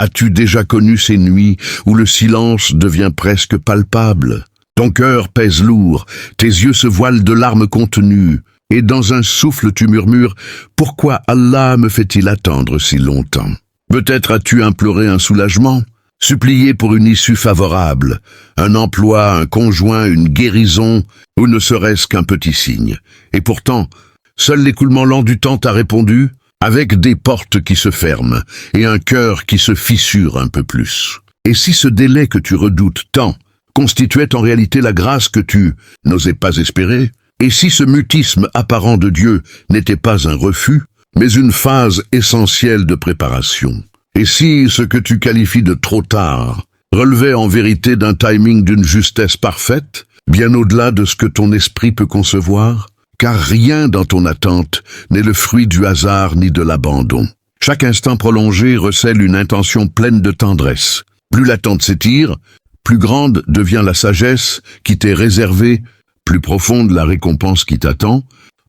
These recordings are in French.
As-tu déjà connu ces nuits où le silence devient presque palpable? Ton cœur pèse lourd, tes yeux se voilent de larmes contenues, et dans un souffle tu murmures « Pourquoi Allah me fait-il attendre si longtemps ?» Peut-être as-tu imploré un soulagement, supplié pour une issue favorable, un emploi, un conjoint, une guérison, ou ne serait-ce qu'un petit signe. Et pourtant, seul l'écoulement lent du temps t'a répondu, avec des portes qui se ferment et un cœur qui se fissure un peu plus. Et si ce délai que tu redoutes tant constituait en réalité la grâce que tu n'osais pas espérer? Et si ce mutisme apparent de Dieu n'était pas un refus, mais une phase essentielle de préparation? Et si ce que tu qualifies de trop tard relevait en vérité d'un timing d'une justesse parfaite, bien au-delà de ce que ton esprit peut concevoir? Car rien dans ton attente n'est le fruit du hasard ni de l'abandon. Chaque instant prolongé recèle une intention pleine de tendresse. Plus l'attente s'étire, plus grande devient la sagesse qui t'est réservée, plus profonde la récompense qui t'attend,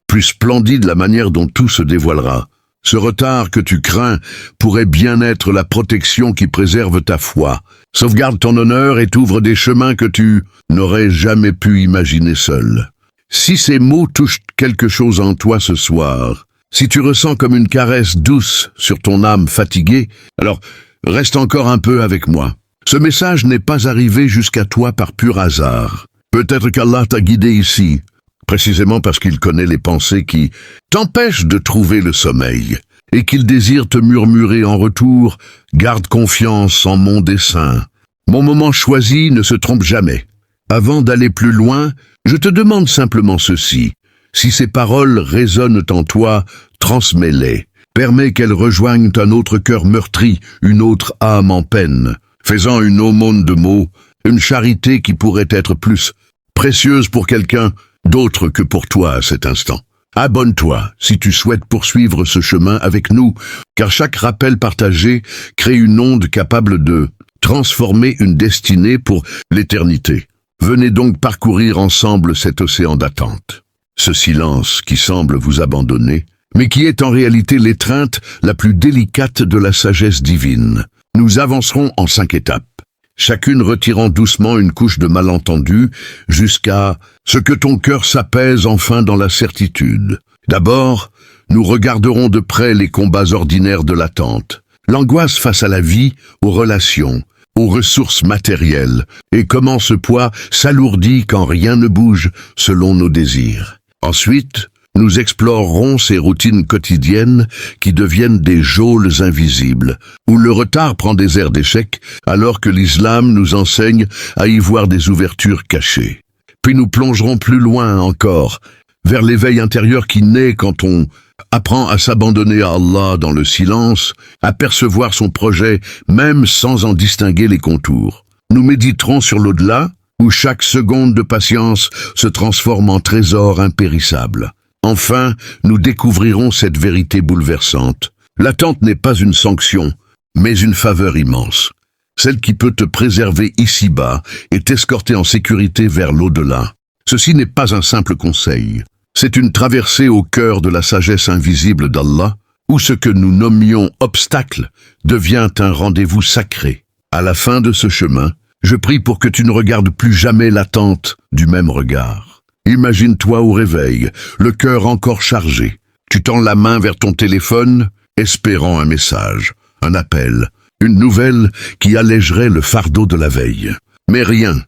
plus splendide la manière dont tout se dévoilera. Ce retard que tu crains pourrait bien être la protection qui préserve ta foi, sauvegarde ton honneur et t'ouvre des chemins que tu n'aurais jamais pu imaginer seul. Si ces mots touchent quelque chose en toi ce soir, si tu ressens comme une caresse douce sur ton âme fatiguée, alors reste encore un peu avec moi. Ce message n'est pas arrivé jusqu'à toi par pur hasard. Peut-être qu'Allah t'a guidé ici, précisément parce qu'il connaît les pensées qui t'empêchent de trouver le sommeil, et qu'il désire te murmurer en retour « Garde confiance en mon dessein. Mon moment choisi ne se trompe jamais. » Avant d'aller plus loin, je te demande simplement ceci. Si ces paroles résonnent en toi, transmets-les. Permets qu'elles rejoignent un autre cœur meurtri, une autre âme en peine, faisant une aumône de mots, une charité qui pourrait être plus précieuse pour quelqu'un d'autre que pour toi à cet instant. Abonne-toi si tu souhaites poursuivre ce chemin avec nous, car chaque rappel partagé crée une onde capable de transformer une destinée pour l'éternité. Venez donc parcourir ensemble cet océan d'attente. Ce silence qui semble vous abandonner, mais qui est en réalité l'étreinte la plus délicate de la sagesse divine. Nous avancerons en 5 étapes, chacune retirant doucement une couche de malentendu jusqu'à ce que ton cœur s'apaise enfin dans la certitude. D'abord, nous regarderons de près les combats ordinaires de l'attente, l'angoisse face à la vie, aux relations, aux ressources matérielles, et comment ce poids s'alourdit quand rien ne bouge selon nos désirs. Ensuite, nous explorerons ces routines quotidiennes qui deviennent des geôles invisibles, où le retard prend des airs d'échec, alors que l'islam nous enseigne à y voir des ouvertures cachées. Puis nous plongerons plus loin encore, vers l'éveil intérieur qui naît quand on apprend à s'abandonner à Allah dans le silence, à percevoir son projet même sans en distinguer les contours. Nous méditerons sur l'au-delà, où chaque seconde de patience se transforme en trésor impérissable. Enfin, nous découvrirons cette vérité bouleversante. L'attente n'est pas une sanction, mais une faveur immense. Celle qui peut te préserver ici-bas et t'escorter en sécurité vers l'au-delà. Ceci n'est pas un simple conseil. C'est une traversée au cœur de la sagesse invisible d'Allah, où ce que nous nommions obstacle devient un rendez-vous sacré. À la fin de ce chemin, je prie pour que tu ne regardes plus jamais l'attente du même regard. Imagine-toi au réveil, le cœur encore chargé. Tu tends la main vers ton téléphone, espérant un message, un appel, une nouvelle qui allégerait le fardeau de la veille. Mais rien,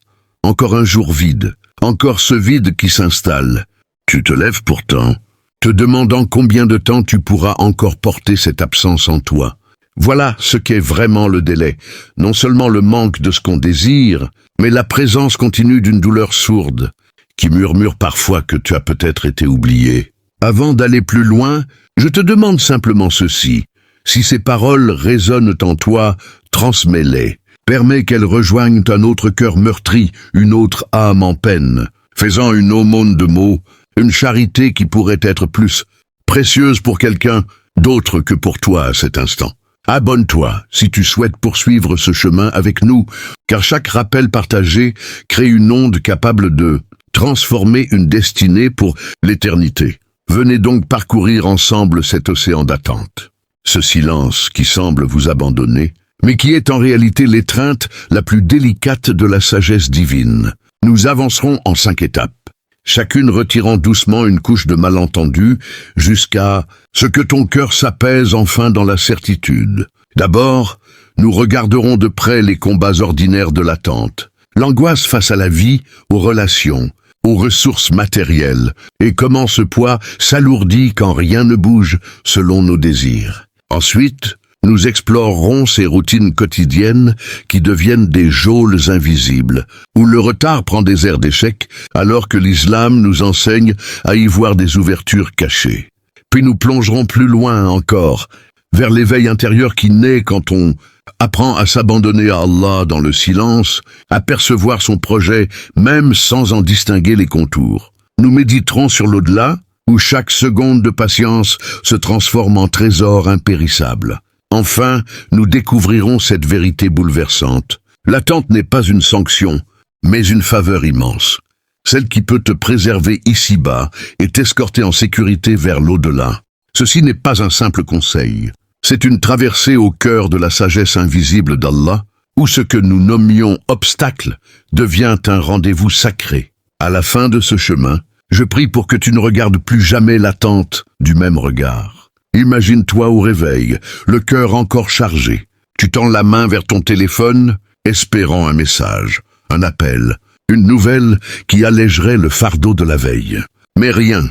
encore un jour vide, encore ce vide qui s'installe. Tu te lèves pourtant, te demandant combien de temps tu pourras encore porter cette absence en toi. Voilà ce qu'est vraiment le délai, non seulement le manque de ce qu'on désire, mais la présence continue d'une douleur sourde, qui murmure parfois que tu as peut-être été oublié. Avant d'aller plus loin, je te demande simplement ceci. Si ces paroles résonnent en toi, transmets-les. Permets qu'elles rejoignent un autre cœur meurtri, une autre âme en peine, faisant une aumône de mots, une charité qui pourrait être plus précieuse pour quelqu'un d'autre que pour toi à cet instant. Abonne-toi si tu souhaites poursuivre ce chemin avec nous, car chaque rappel partagé crée une onde capable de transformer une destinée pour l'éternité. Venez donc parcourir ensemble cet océan d'attente. Ce silence qui semble vous abandonner, mais qui est en réalité l'étreinte la plus délicate de la sagesse divine. Nous avancerons en 5 étapes, chacune retirant doucement une couche de malentendu jusqu'à ce que ton cœur s'apaise enfin dans la certitude. D'abord, nous regarderons de près les combats ordinaires de l'attente, l'angoisse face à la vie, aux relations, aux ressources matérielles, et comment ce poids s'alourdit quand rien ne bouge selon nos désirs. Ensuite, nous explorerons ces routines quotidiennes qui deviennent des geôles invisibles, où le retard prend des airs d'échec, alors que l'islam nous enseigne à y voir des ouvertures cachées. Puis nous plongerons plus loin encore, vers l'éveil intérieur qui naît quand on apprend à s'abandonner à Allah dans le silence, à percevoir son projet même sans en distinguer les contours. Nous méditerons sur l'au-delà, où chaque seconde de patience se transforme en trésor impérissable. Enfin, nous découvrirons cette vérité bouleversante. L'attente n'est pas une sanction, mais une faveur immense. Celle qui peut te préserver ici-bas et t'escorter en sécurité vers l'au-delà. Ceci n'est pas un simple conseil. C'est une traversée au cœur de la sagesse invisible d'Allah, où ce que nous nommions obstacle devient un rendez-vous sacré. À la fin de ce chemin, je prie pour que tu ne regardes plus jamais l'attente du même regard. Imagine-toi au réveil, le cœur encore chargé. Tu tends la main vers ton téléphone, espérant un message, un appel, une nouvelle qui allégerait le fardeau de la veille. Mais rien,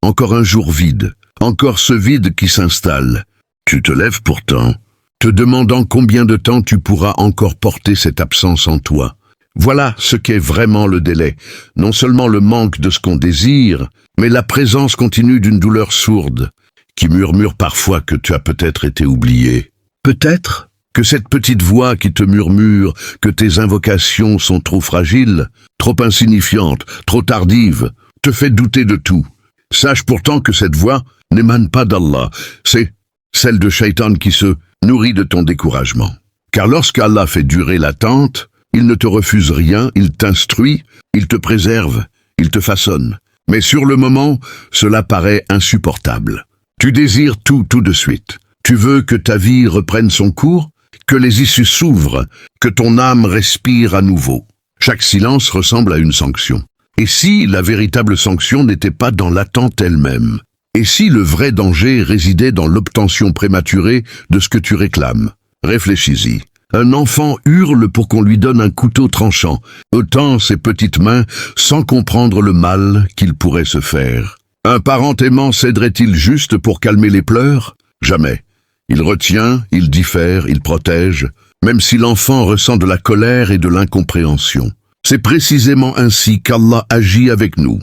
encore un jour vide, encore ce vide qui s'installe. Tu te lèves pourtant, te demandant combien de temps tu pourras encore porter cette absence en toi. Voilà ce qu'est vraiment le délai, non seulement le manque de ce qu'on désire, mais la présence continue d'une douleur sourde, qui murmure parfois que tu as peut-être été oublié. Peut-être que cette petite voix qui te murmure que tes invocations sont trop fragiles, trop insignifiantes, trop tardives, te fait douter de tout. Sache pourtant que cette voix n'émane pas d'Allah, c'est celle de Shaitan qui se nourrit de ton découragement. Car lorsqu'Allah fait durer l'attente, il ne te refuse rien, il t'instruit, il te préserve, il te façonne. Mais sur le moment, cela paraît insupportable. Tu désires tout de suite. Tu veux que ta vie reprenne son cours, que les issues s'ouvrent, que ton âme respire à nouveau. Chaque silence ressemble à une sanction. Et si la véritable sanction n'était pas dans l'attente elle-même? Et si le vrai danger résidait dans l'obtention prématurée de ce que tu réclames? Réfléchis-y. Un enfant hurle pour qu'on lui donne un couteau tranchant, ôtant ses petites mains sans comprendre le mal qu'il pourrait se faire. Un parent aimant céderait-il juste pour calmer les pleurs? Jamais. Il retient, il diffère, il protège, même si l'enfant ressent de la colère et de l'incompréhension. C'est précisément ainsi qu'Allah agit avec nous.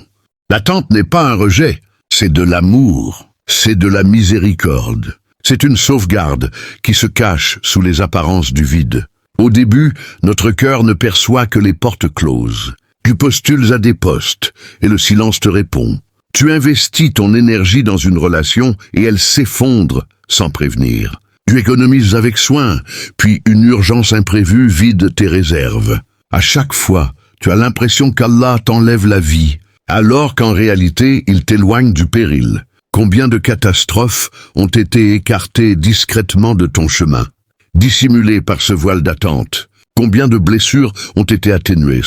L'attente n'est pas un rejet, c'est de l'amour, c'est de la miséricorde. C'est une sauvegarde qui se cache sous les apparences du vide. Au début, notre cœur ne perçoit que les portes closes. Tu postules à des postes et le silence te répond. Tu investis ton énergie dans une relation et elle s'effondre sans prévenir. Tu économises avec soin, puis une urgence imprévue vide tes réserves. À chaque fois, tu as l'impression qu'Allah t'enlève la vie, alors qu'en réalité, il t'éloigne du péril. Combien de catastrophes ont été écartées discrètement de ton chemin, dissimulées par ce voile d'attente? Combien de blessures ont été atténuées?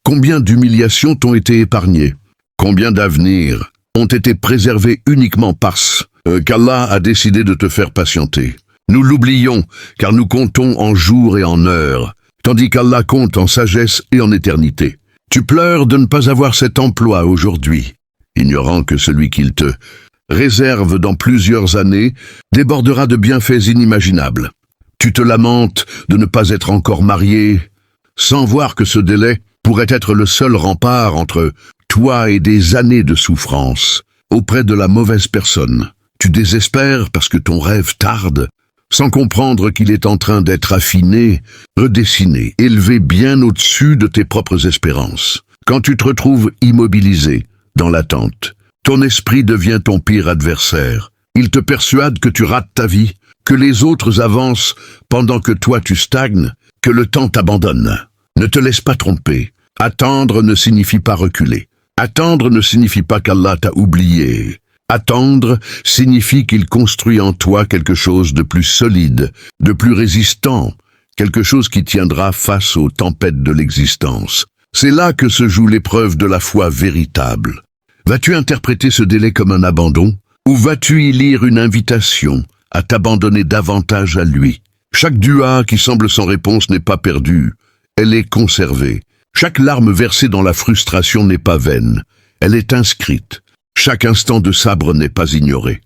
Combien d'humiliations t'ont été épargnées? Combien d'avenirs ont été préservés uniquement parce qu'Allah a décidé de te faire patienter? Nous l'oublions, car nous comptons en jours et en heures, tandis qu'Allah compte en sagesse et en éternité. Tu pleures de ne pas avoir cet emploi aujourd'hui, ignorant que celui qu'il te réserve dans plusieurs années débordera de bienfaits inimaginables. Tu te lamentes de ne pas être encore marié, sans voir que ce délai pourrait être le seul rempart entre toi et des années de souffrance auprès de la mauvaise personne. Tu désespères parce que ton rêve tarde, sans comprendre qu'il est en train d'être affiné, redessiné, élevé bien au-dessus de tes propres espérances. Quand tu te retrouves immobilisé dans l'attente, ton esprit devient ton pire adversaire. Il te persuade que tu rates ta vie, que les autres avancent pendant que toi tu stagnes, que le temps t'abandonne. Ne te laisse pas tromper. Attendre ne signifie pas reculer. Attendre ne signifie pas qu'Allah t'a oublié. Attendre signifie qu'il construit en toi quelque chose de plus solide, de plus résistant, quelque chose qui tiendra face aux tempêtes de l'existence. C'est là que se joue l'épreuve de la foi véritable. Vas-tu interpréter ce délai comme un abandon, ou vas-tu y lire une invitation à t'abandonner davantage à lui? Chaque dua qui semble sans réponse n'est pas perdue, elle est conservée. Chaque larme versée dans la frustration n'est pas vaine, elle est inscrite. Chaque instant de sabre n'est pas ignoré.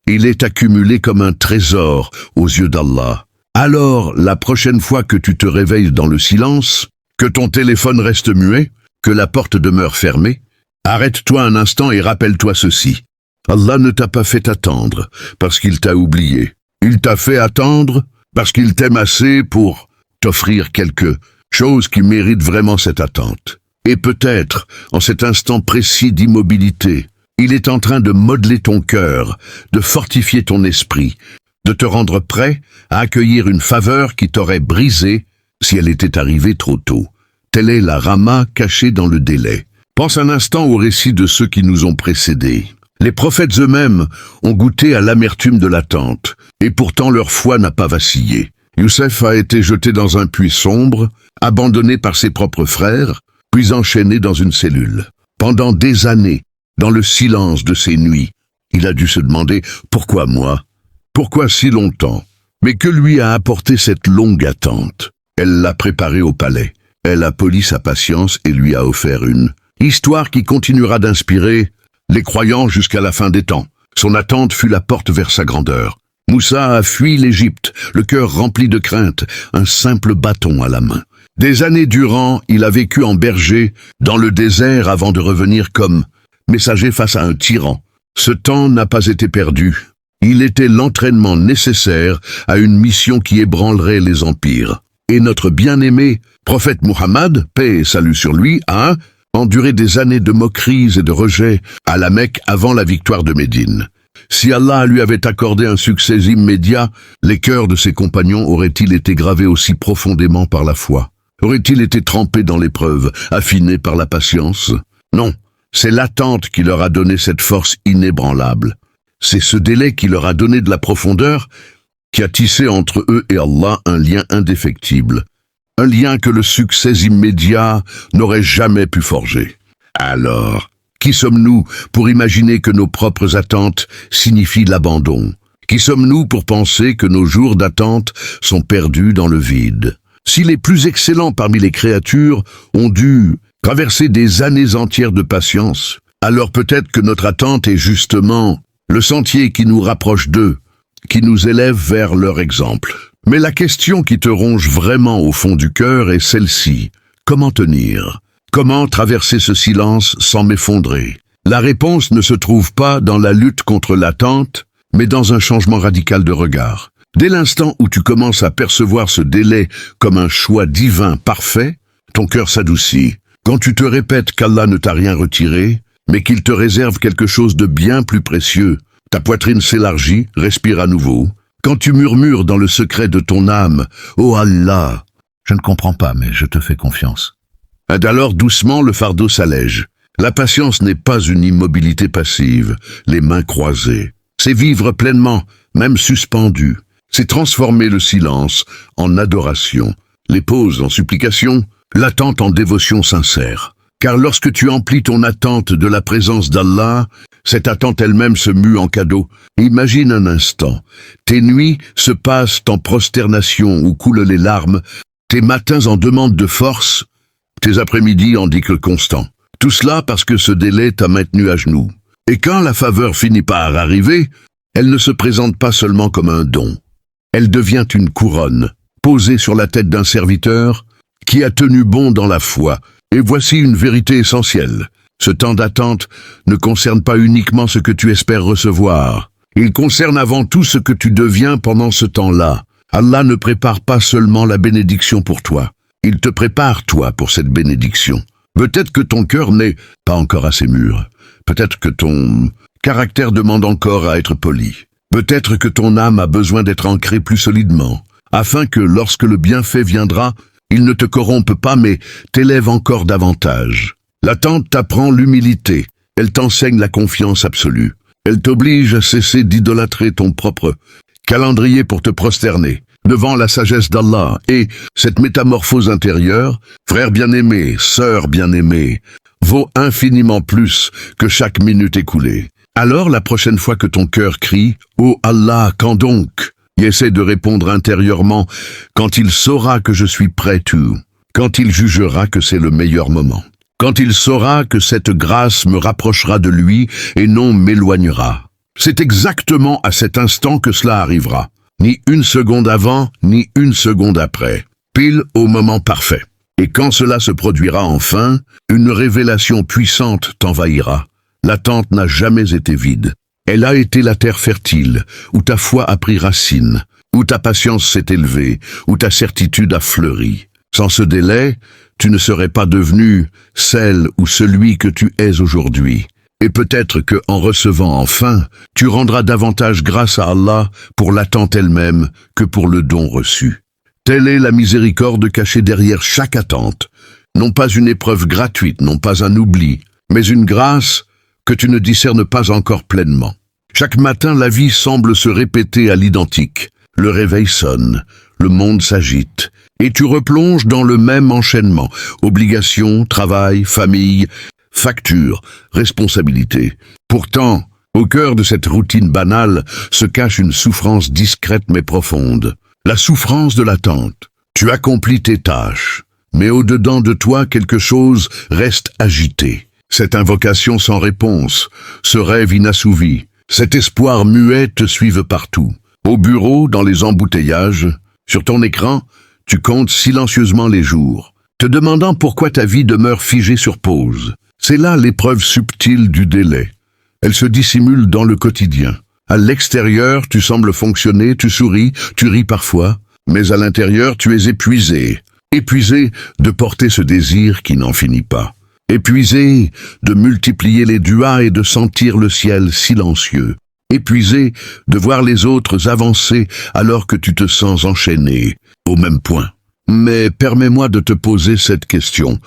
Il est accumulé comme un trésor aux yeux d'Allah. Alors, la prochaine fois que tu te réveilles dans le silence, que ton téléphone reste muet, que la porte demeure fermée, arrête-toi un instant et rappelle-toi ceci. Allah ne t'a pas fait attendre parce qu'il t'a oublié. Il t'a fait attendre parce qu'il t'aime assez pour t'offrir quelque chose qui mérite vraiment cette attente. Et peut-être, en cet instant précis d'immobilité, il est en train de modeler ton cœur, de fortifier ton esprit, de te rendre prêt à accueillir une faveur qui t'aurait brisé si elle était arrivée trop tôt. Telle est la rama cachée dans le délai. Pense un instant au récit de ceux qui nous ont précédés. Les prophètes eux-mêmes ont goûté à l'amertume de l'attente, et pourtant leur foi n'a pas vacillé. Youssef a été jeté dans un puits sombre, abandonné par ses propres frères, puis enchaîné dans une cellule. Pendant des années, dans le silence de ses nuits, il a dû se demander « Pourquoi moi ? Pourquoi si longtemps ?» Mais que lui a apporté cette longue attente? Elle l'a préparé au palais. Elle a poli sa patience et lui a offert une histoire qui continuera d'inspirer les croyants jusqu'à la fin des temps. Son attente fut la porte vers sa grandeur. Moussa a fui l'Égypte, le cœur rempli de crainte, un simple bâton à la main. Des années durant, il a vécu en berger, dans le désert avant de revenir comme messager face à un tyran. Ce temps n'a pas été perdu. Il était l'entraînement nécessaire à une mission qui ébranlerait les empires. Et notre bien-aimé prophète Muhammad, paix et salut sur lui, a enduré des années de moqueries et de rejets à la Mecque avant la victoire de Médine. Si Allah lui avait accordé un succès immédiat, les cœurs de ses compagnons auraient-ils été gravés aussi profondément par la foi? Auraient-ils été trempés dans l'épreuve, affinés par la patience? Non, c'est l'attente qui leur a donné cette force inébranlable. C'est ce délai qui leur a donné de la profondeur, qui a tissé entre eux et Allah un lien indéfectible. Un lien que le succès immédiat n'aurait jamais pu forger. Alors, qui sommes-nous pour imaginer que nos propres attentes signifient l'abandon? Qui sommes-nous pour penser que nos jours d'attente sont perdus dans le vide? Si les plus excellents parmi les créatures ont dû traverser des années entières de patience, alors peut-être que notre attente est justement le sentier qui nous rapproche d'eux, qui nous élève vers leur exemple. Mais la question qui te ronge vraiment au fond du cœur est celle-ci. Comment tenir? Comment traverser ce silence sans m'effondrer? La réponse ne se trouve pas dans la lutte contre l'attente, mais dans un changement radical de regard. Dès l'instant où tu commences à percevoir ce délai comme un choix divin parfait, ton cœur s'adoucit. Quand tu te répètes qu'Allah ne t'a rien retiré, mais qu'il te réserve quelque chose de bien plus précieux, ta poitrine s'élargit, respire à nouveau. Quand tu murmures dans le secret de ton âme, « Oh Allah, je ne comprends pas, mais je te fais confiance. » Alors doucement le fardeau s'allège. La patience n'est pas une immobilité passive, les mains croisées. C'est vivre pleinement, même suspendu. C'est transformer le silence en adoration, les pauses en supplication, l'attente en dévotion sincère. Car lorsque tu emplis ton attente de la présence d'Allah, cette attente elle-même se mue en cadeau. Imagine un instant. Tes nuits se passent en prosternation où coulent les larmes, tes matins en demande de force, tes après-midi en dicles constants. Tout cela parce que ce délai t'a maintenu à genoux. Et quand la faveur finit par arriver, elle ne se présente pas seulement comme un don. Elle devient une couronne, posée sur la tête d'un serviteur qui a tenu bon dans la foi. Et voici une vérité essentielle. Ce temps d'attente ne concerne pas uniquement ce que tu espères recevoir. Il concerne avant tout ce que tu deviens pendant ce temps-là. Allah ne prépare pas seulement la bénédiction pour toi. Il te prépare, toi, pour cette bénédiction. Peut-être que ton cœur n'est pas encore assez mûr. Peut-être que ton caractère demande encore à être poli. Peut-être que ton âme a besoin d'être ancrée plus solidement, afin que, lorsque le bienfait viendra, il ne te corrompe pas, mais t'élève encore davantage. L'attente t'apprend l'humilité. Elle t'enseigne la confiance absolue. Elle t'oblige à cesser d'idolâtrer ton propre calendrier pour te prosterner. devant la sagesse d'Allah. Et cette métamorphose intérieure, frère bien-aimé, sœur bien-aimée, vaut infiniment plus que chaque minute écoulée. Alors la prochaine fois que ton cœur crie « Oh Allah, quand donc ?» et essaie de répondre intérieurement « Quand il saura que je suis prêt, quand il jugera que c'est le meilleur moment, quand il saura que cette grâce me rapprochera de lui et non m'éloignera. » C'est exactement à cet instant que cela arrivera. Ni une seconde avant, ni une seconde après. Pile au moment parfait. Et quand cela se produira enfin, une révélation puissante t'envahira. L'attente n'a jamais été vide. Elle a été la terre fertile, où ta foi a pris racine, où ta patience s'est élevée, où ta certitude a fleuri. Sans ce délai, tu ne serais pas devenu celle ou celui que tu es aujourd'hui. Et peut-être que, en recevant enfin, tu rendras davantage grâce à Allah pour l'attente elle-même que pour le don reçu. Telle est la miséricorde cachée derrière chaque attente. Non pas une épreuve gratuite, non pas un oubli, mais une grâce que tu ne discernes pas encore pleinement. Chaque matin, la vie semble se répéter à l'identique. Le réveil sonne, le monde s'agite, et tu replonges dans le même enchaînement. Obligations, travail, famille, factures, responsabilités. Pourtant, au cœur de cette routine banale se cache une souffrance discrète mais profonde. La souffrance de l'attente. Tu accomplis tes tâches, mais au-dedans de toi quelque chose reste agité. Cette invocation sans réponse, ce rêve inassouvi, cet espoir muet te suivent partout. Au bureau, dans les embouteillages, sur ton écran, tu comptes silencieusement les jours, te demandant pourquoi ta vie demeure figée sur pause. C'est là l'épreuve subtile du délai. Elle se dissimule dans le quotidien. À l'extérieur, tu sembles fonctionner, tu souris, tu ris parfois, mais à l'intérieur, tu es épuisé. Épuisé de porter ce désir qui n'en finit pas. Épuisé de multiplier les duas et de sentir le ciel silencieux. Épuisé de voir les autres avancer alors que tu te sens enchaîné, au même point. Mais permets-moi de te poser cette question.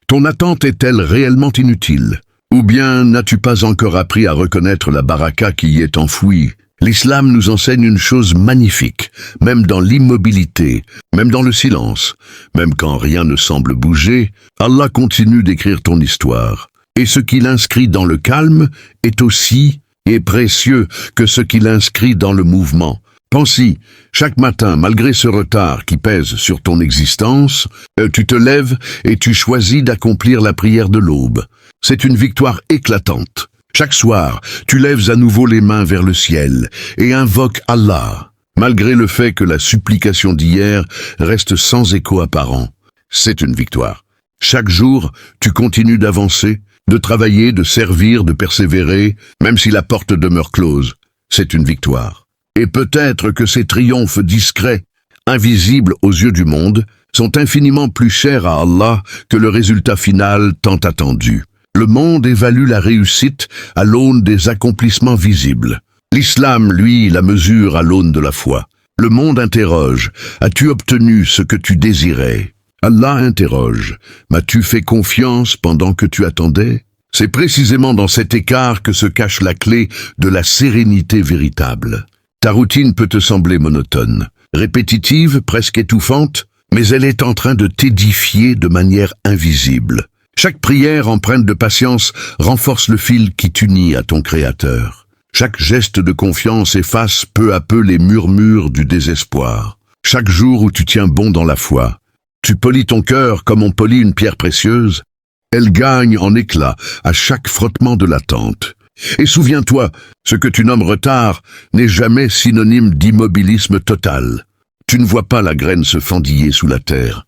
Ton attente est-elle réellement inutile? Ou bien n'as-tu pas encore appris à reconnaître la baraka qui y est enfouie? L'islam nous enseigne une chose magnifique, même dans l'immobilité, même dans le silence, même quand rien ne semble bouger, Allah continue d'écrire ton histoire. Et ce qu'il inscrit dans le calme est aussi et précieux que ce qu'il inscrit dans le mouvement. Pense-y, chaque matin, malgré ce retard qui pèse sur ton existence, tu te lèves et tu choisis d'accomplir la prière de l'aube. C'est une victoire éclatante. Chaque soir, tu lèves à nouveau les mains vers le ciel et invoques Allah, malgré le fait que la supplication d'hier reste sans écho apparent. C'est une victoire. Chaque jour, tu continues d'avancer, de travailler, de servir, de persévérer, même si la porte demeure close. C'est une victoire. Et peut-être que ces triomphes discrets, invisibles aux yeux du monde, sont infiniment plus chers à Allah que le résultat final tant attendu. Le monde évalue la réussite à l'aune des accomplissements visibles. L'islam, lui, la mesure à l'aune de la foi. Le monde interroge, as-tu obtenu ce que tu désirais? Allah interroge, m'as-tu fait confiance pendant que tu attendais? C'est précisément dans cet écart que se cache la clé de la sérénité véritable. Ta routine peut te sembler monotone, répétitive, presque étouffante, mais elle est en train de t'édifier de manière invisible. Chaque prière empreinte de patience renforce le fil qui t'unit à ton Créateur. Chaque geste de confiance efface peu à peu les murmures du désespoir. Chaque jour où tu tiens bon dans la foi, tu polis ton cœur comme on polit une pierre précieuse. Elle gagne en éclat à chaque frottement de l'attente. Et souviens-toi, ce que tu nommes retard n'est jamais synonyme d'immobilisme total. Tu ne vois pas la graine se fendiller sous la terre.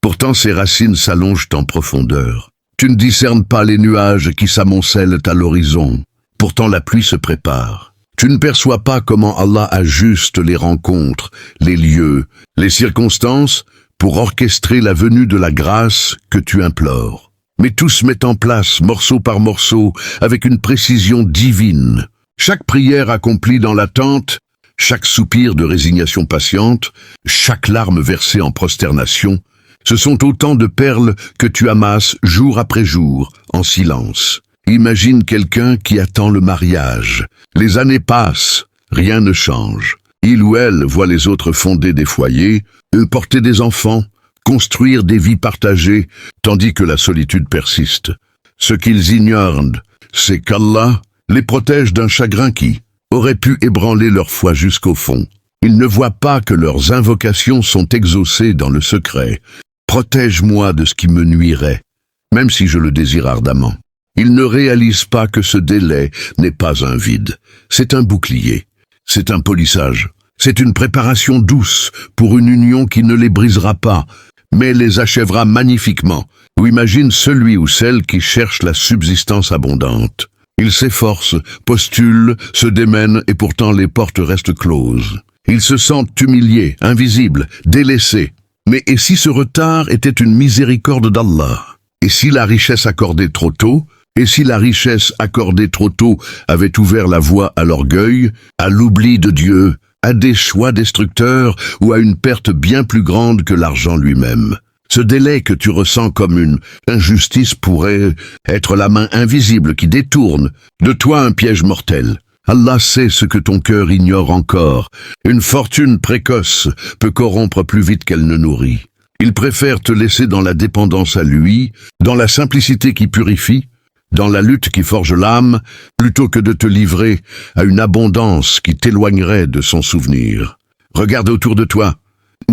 Pourtant ses racines s'allongent en profondeur. Tu ne discernes pas les nuages qui s'amoncellent à l'horizon. Pourtant la pluie se prépare. Tu ne perçois pas comment Allah ajuste les rencontres, les lieux, les circonstances pour orchestrer la venue de la grâce que tu implores. Mais tout se met en place, morceau par morceau, avec une précision divine. Chaque prière accomplie dans l'attente, chaque soupir de résignation patiente, chaque larme versée en prosternation, ce sont autant de perles que tu amasses jour après jour, en silence. Imagine quelqu'un qui attend le mariage. Les années passent, rien ne change. Il ou elle voit les autres fonder des foyers, porter des enfants, construire des vies partagées, tandis que la solitude persiste. Ce qu'ils ignorent, c'est qu'Allah les protège d'un chagrin qui aurait pu ébranler leur foi jusqu'au fond. Ils ne voient pas que leurs invocations sont exaucées dans le secret. Protège-moi de ce qui me nuirait, même si je le désire ardemment. Ils ne réalisent pas que ce délai n'est pas un vide, c'est un bouclier, c'est un polissage, c'est une préparation douce pour une union qui ne les brisera pas, mais les achèvera magnifiquement. Ou imagine celui ou celle qui cherche la subsistance abondante. Ils s'efforcent, postulent, se démènent et pourtant les portes restent closes. Ils se sentent humiliés, invisibles, délaissés. Mais et si ce retard était une miséricorde d'Allah? Et si la richesse accordée trop tôt? Et si la richesse accordée trop tôt avait ouvert la voie à l'orgueil, à l'oubli de Dieu, à des choix destructeurs ou à une perte bien plus grande que l'argent lui-même? Ce délai que tu ressens comme une injustice pourrait être la main invisible qui détourne de toi un piège mortel. Allah sait ce que ton cœur ignore encore. Une fortune précoce peut corrompre plus vite qu'elle ne nourrit. Il préfère te laisser dans la dépendance à lui, dans la simplicité qui purifie, dans la lutte qui forge l'âme, plutôt que de te livrer à une abondance qui t'éloignerait de son souvenir. Regarde autour de toi.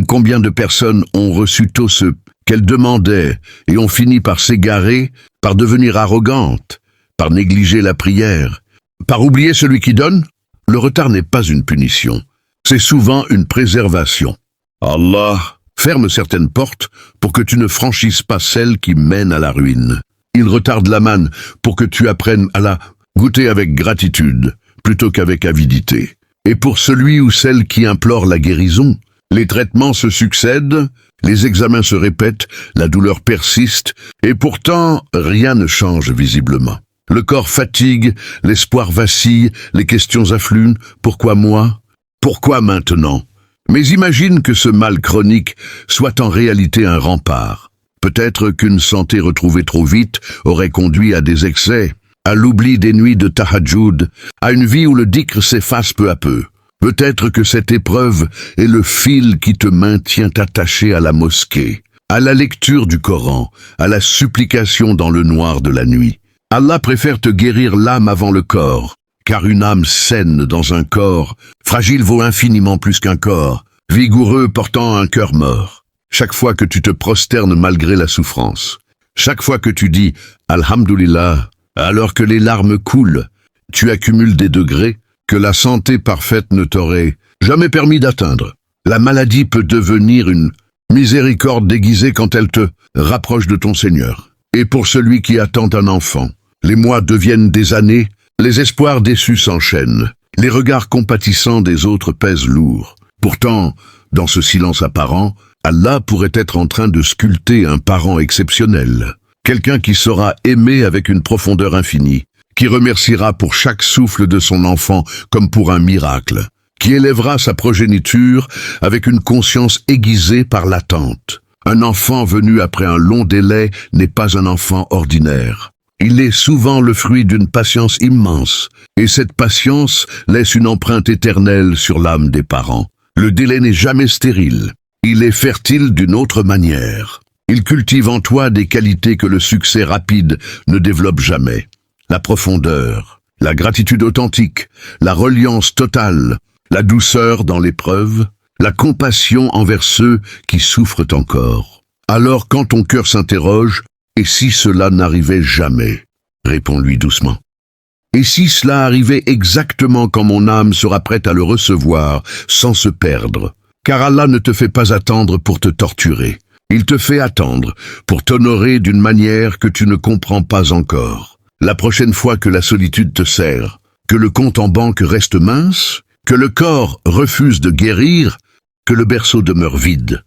Combien de personnes ont reçu tôt ce qu'elles demandaient et ont fini par s'égarer, par devenir arrogantes, par négliger la prière, par oublier celui qui donne? Le retard n'est pas une punition, c'est souvent une préservation. Allah ferme certaines portes pour que tu ne franchisses pas celles qui mènent à la ruine. Il retarde la manne pour que tu apprennes à la goûter avec gratitude plutôt qu'avec avidité. Et pour celui ou celle qui implore la guérison, les traitements se succèdent, les examens se répètent, la douleur persiste, et pourtant rien ne change visiblement. Le corps fatigue, l'espoir vacille, les questions affluent. Pourquoi moi? Pourquoi maintenant? Mais imagine que ce mal chronique soit en réalité un rempart. Peut-être qu'une santé retrouvée trop vite aurait conduit à des excès, à l'oubli des nuits de tahajjud, à une vie où le dhikr s'efface peu à peu. Peut-être que cette épreuve est le fil qui te maintient attaché à la mosquée, à la lecture du Coran, à la supplication dans le noir de la nuit. Allah préfère te guérir l'âme avant le corps, car une âme saine dans un corps fragile vaut infiniment plus qu'un corps, vigoureux portant un cœur mort. Chaque fois que tu te prosternes malgré la souffrance, chaque fois que tu dis « Alhamdulillah » alors que les larmes coulent, tu accumules des degrés que la santé parfaite ne t'aurait jamais permis d'atteindre. La maladie peut devenir une miséricorde déguisée quand elle te rapproche de ton Seigneur. Et pour celui qui attend un enfant, les mois deviennent des années, les espoirs déçus s'enchaînent, les regards compatissants des autres pèsent lourd. Pourtant, dans ce silence apparent, Allah pourrait être en train de sculpter un parent exceptionnel, quelqu'un qui saura aimer avec une profondeur infinie, qui remerciera pour chaque souffle de son enfant comme pour un miracle, qui élèvera sa progéniture avec une conscience aiguisée par l'attente. Un enfant venu après un long délai n'est pas un enfant ordinaire. Il est souvent le fruit d'une patience immense, et cette patience laisse une empreinte éternelle sur l'âme des parents. Le délai n'est jamais stérile, il est fertile d'une autre manière. Il cultive en toi des qualités que le succès rapide ne développe jamais. La profondeur, la gratitude authentique, la reliance totale, la douceur dans l'épreuve, la compassion envers ceux qui souffrent encore. Alors quand ton cœur s'interroge, « Et si cela n'arrivait jamais ?» Réponds-lui doucement. « Et si cela arrivait exactement quand mon âme sera prête à le recevoir, sans se perdre ?» Car Allah ne te fait pas attendre pour te torturer. Il te fait attendre pour t'honorer d'une manière que tu ne comprends pas encore. La prochaine fois que la solitude te serre, que le compte en banque reste mince, que le corps refuse de guérir, que le berceau demeure vide.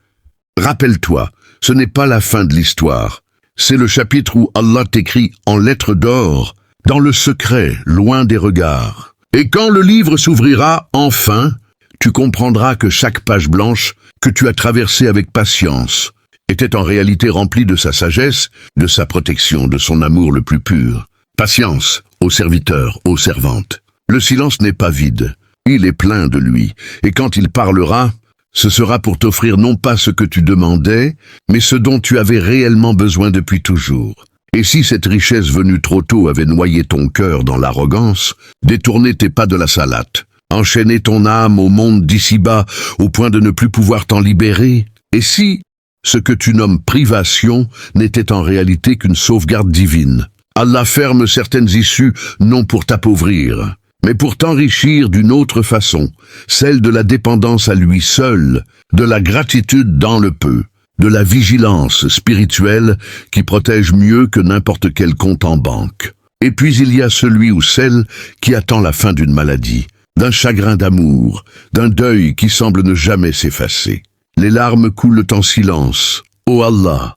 Rappelle-toi, ce n'est pas la fin de l'histoire. C'est le chapitre où Allah t'écrit en lettres d'or, dans le secret, loin des regards. Et quand le livre s'ouvrira, enfin, tu comprendras que chaque page blanche que tu as traversée avec patience était en réalité remplie de sa sagesse, de sa protection, de son amour le plus pur. Patience, ô serviteurs, ô servantes. Le silence n'est pas vide. Il est plein de lui, et quand il parlera, ce sera pour t'offrir non pas ce que tu demandais, mais ce dont tu avais réellement besoin depuis toujours. Et si cette richesse venue trop tôt avait noyé ton cœur dans l'arrogance, détourné tes pas de la salate, enchaîné ton âme au monde d'ici-bas au point de ne plus pouvoir t'en libérer, et si ce que tu nommes privation n'était en réalité qu'une sauvegarde divine, Allah ferme certaines issues non pour t'appauvrir, mais pour t'enrichir d'une autre façon, celle de la dépendance à lui seul, de la gratitude dans le peu, de la vigilance spirituelle qui protège mieux que n'importe quel compte en banque. Et puis il y a celui ou celle qui attend la fin d'une maladie, d'un chagrin d'amour, d'un deuil qui semble ne jamais s'effacer. Les larmes coulent en silence. Ô Allah!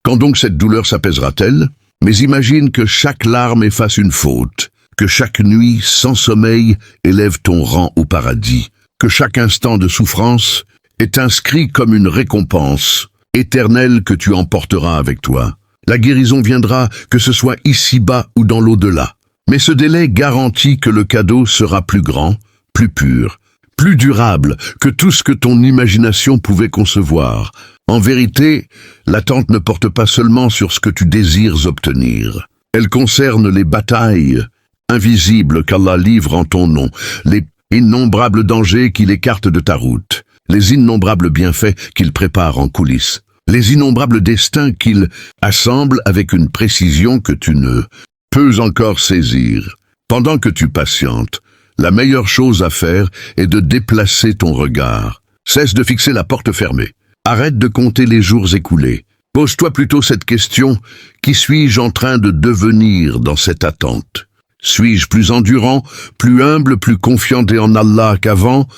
Quand donc cette douleur s'apaisera-t-elle? Mais imagine que chaque larme efface une faute, que chaque nuit sans sommeil élève ton rang au paradis, que chaque instant de souffrance est inscrit comme une récompense éternelle que tu emporteras avec toi. La guérison viendra, que ce soit ici-bas ou dans l'au-delà. Mais ce délai garantit que le cadeau sera plus grand, plus pur, plus durable que tout ce que ton imagination pouvait concevoir. En vérité, l'attente ne porte pas seulement sur ce que tu désires obtenir. Elle concerne les batailles invisibles qu'Allah livre en ton nom, les innombrables dangers qu'il écarte de ta route, les innombrables bienfaits qu'il prépare en coulisses, les innombrables destins qu'il assemble avec une précision que tu ne peux encore saisir. Pendant que tu patientes, la meilleure chose à faire est de déplacer ton regard. Cesse de fixer la porte fermée. Arrête de compter les jours écoulés. Pose-toi plutôt cette question: qui suis-je en train de devenir dans cette attente? Suis-je plus endurant, plus humble, plus confiant en Allah qu'avant?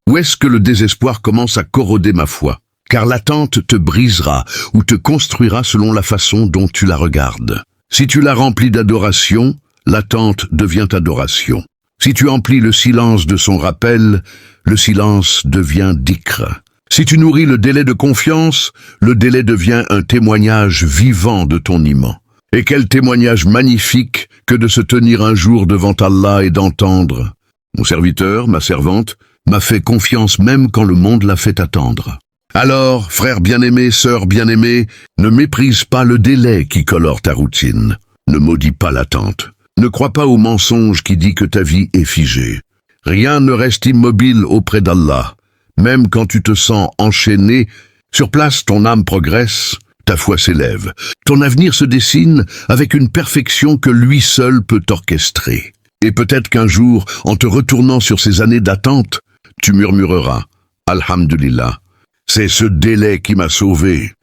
Ou est-ce que le désespoir commence à corroder ma foi? Car l'attente te brisera ou te construira selon la façon dont tu la regardes. Si tu la remplis d'adoration, l'attente devient adoration. Si tu emplis le silence de son rappel, le silence devient dhikr. Si tu nourris le délai de confiance, le délai devient un témoignage vivant de ton iman. Et quel témoignage magnifique que de se tenir un jour devant Allah et d'entendre: mon serviteur, ma servante, m'a fait confiance même quand le monde l'a fait attendre. Alors, frère bien-aimé, sœur bien-aimée, ne méprise pas le délai qui colore ta routine. Ne maudis pas l'attente. Ne crois pas au mensonge qui dit que ta vie est figée. Rien ne reste immobile auprès d'Allah. Même quand tu te sens enchaîné, sur place ton âme progresse, ta foi s'élève. Ton avenir se dessine avec une perfection que lui seul peut orchestrer. Et peut-être qu'un jour, en te retournant sur ces années d'attente, tu murmureras: Alhamdulillah, c'est ce délai qui m'a sauvé.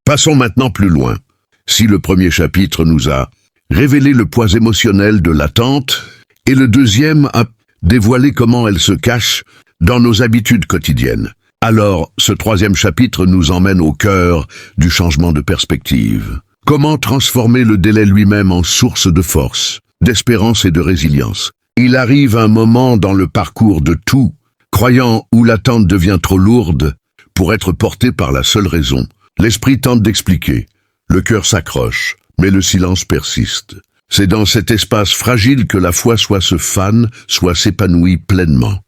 Passons maintenant plus loin. Si le premier chapitre nous a révélé le poids émotionnel de l'attente, et le deuxième a dévoilé comment elle se cache dans nos habitudes quotidiennes, alors ce troisième chapitre nous emmène au cœur du changement de perspective. Comment transformer le délai lui-même en source de force, d'espérance et de résilience? Il arrive un moment dans le parcours de tout, croyant où l'attente devient trop lourde pour être portée par la seule raison. L'esprit tente d'expliquer, le cœur s'accroche, mais le silence persiste. C'est dans cet espace fragile que la foi soit se fane, soit s'épanouit pleinement.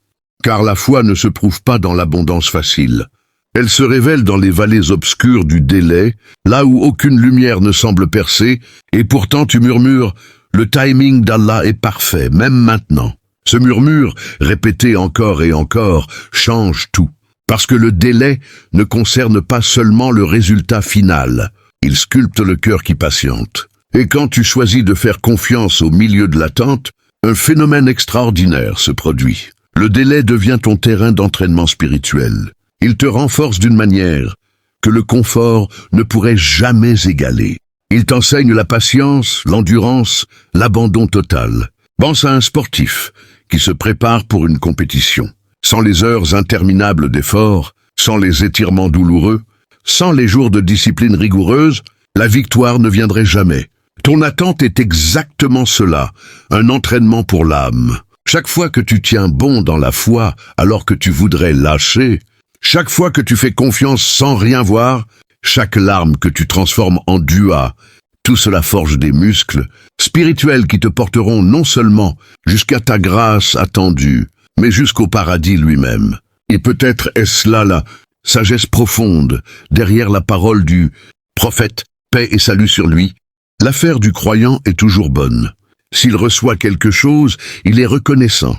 Car la foi ne se prouve pas dans l'abondance facile. Elle se révèle dans les vallées obscures du délai, là où aucune lumière ne semble percer, et pourtant tu murmures: le timing d'Allah est parfait, même maintenant. Ce murmure, répété encore et encore, change tout. Parce que le délai ne concerne pas seulement le résultat final, il sculpte le cœur qui patiente. Et quand tu choisis de faire confiance au milieu de l'attente, un phénomène extraordinaire se produit. Le délai devient ton terrain d'entraînement spirituel. Il te renforce d'une manière que le confort ne pourrait jamais égaler. Il t'enseigne la patience, l'endurance, l'abandon total. Pense à un sportif qui se prépare pour une compétition. Sans les heures interminables d'efforts, sans les étirements douloureux, sans les jours de discipline rigoureuse, la victoire ne viendrait jamais. Ton attente est exactement cela, un entraînement pour l'âme. Chaque fois que tu tiens bon dans la foi alors que tu voudrais lâcher, chaque fois que tu fais confiance sans rien voir, chaque larme que tu transformes en dua, tout cela forge des muscles spirituels qui te porteront non seulement jusqu'à ta grâce attendue, mais jusqu'au paradis lui-même. Et peut-être est-ce là la sagesse profonde derrière la parole du prophète, paix et salut sur lui. L'affaire du croyant est toujours bonne. S'il reçoit quelque chose, il est reconnaissant.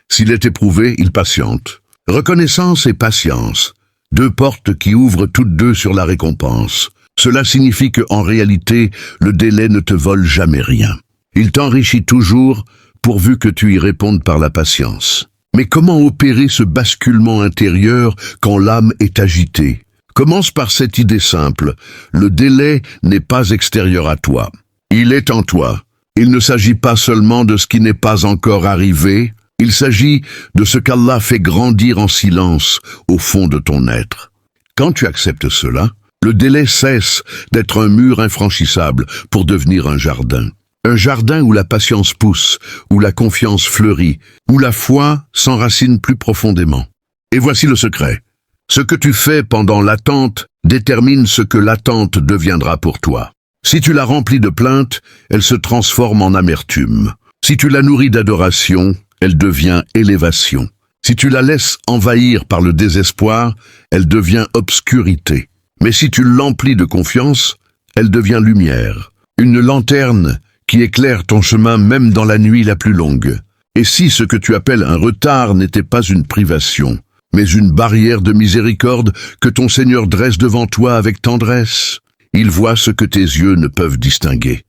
S'il est éprouvé, il patiente. Reconnaissance et patience, deux portes qui ouvrent toutes deux sur la récompense. Cela signifie qu'en réalité, le délai ne te vole jamais rien. Il t'enrichit toujours, pourvu que tu y répondes par la patience. Mais comment opérer ce basculement intérieur quand l'âme est agitée? Commence par cette idée simple. Le délai n'est pas extérieur à toi. Il est en toi. Il ne s'agit pas seulement de ce qui n'est pas encore arrivé, il s'agit de ce qu'Allah fait grandir en silence au fond de ton être. Quand tu acceptes cela, le délai cesse d'être un mur infranchissable pour devenir un jardin. Un jardin où la patience pousse, où la confiance fleurit, où la foi s'enracine plus profondément. Et voici le secret. Ce que tu fais pendant l'attente détermine ce que l'attente deviendra pour toi. Si tu la remplis de plaintes, elle se transforme en amertume. Si tu la nourris d'adoration, elle devient élévation. Si tu la laisses envahir par le désespoir, elle devient obscurité. Mais si tu l'emplis de confiance, elle devient lumière. Une lanterne qui éclaire ton chemin même dans la nuit la plus longue. Et si ce que tu appelles un retard n'était pas une privation, mais une barrière de miséricorde que ton Seigneur dresse devant toi avec tendresse, il voit ce que tes yeux ne peuvent distinguer.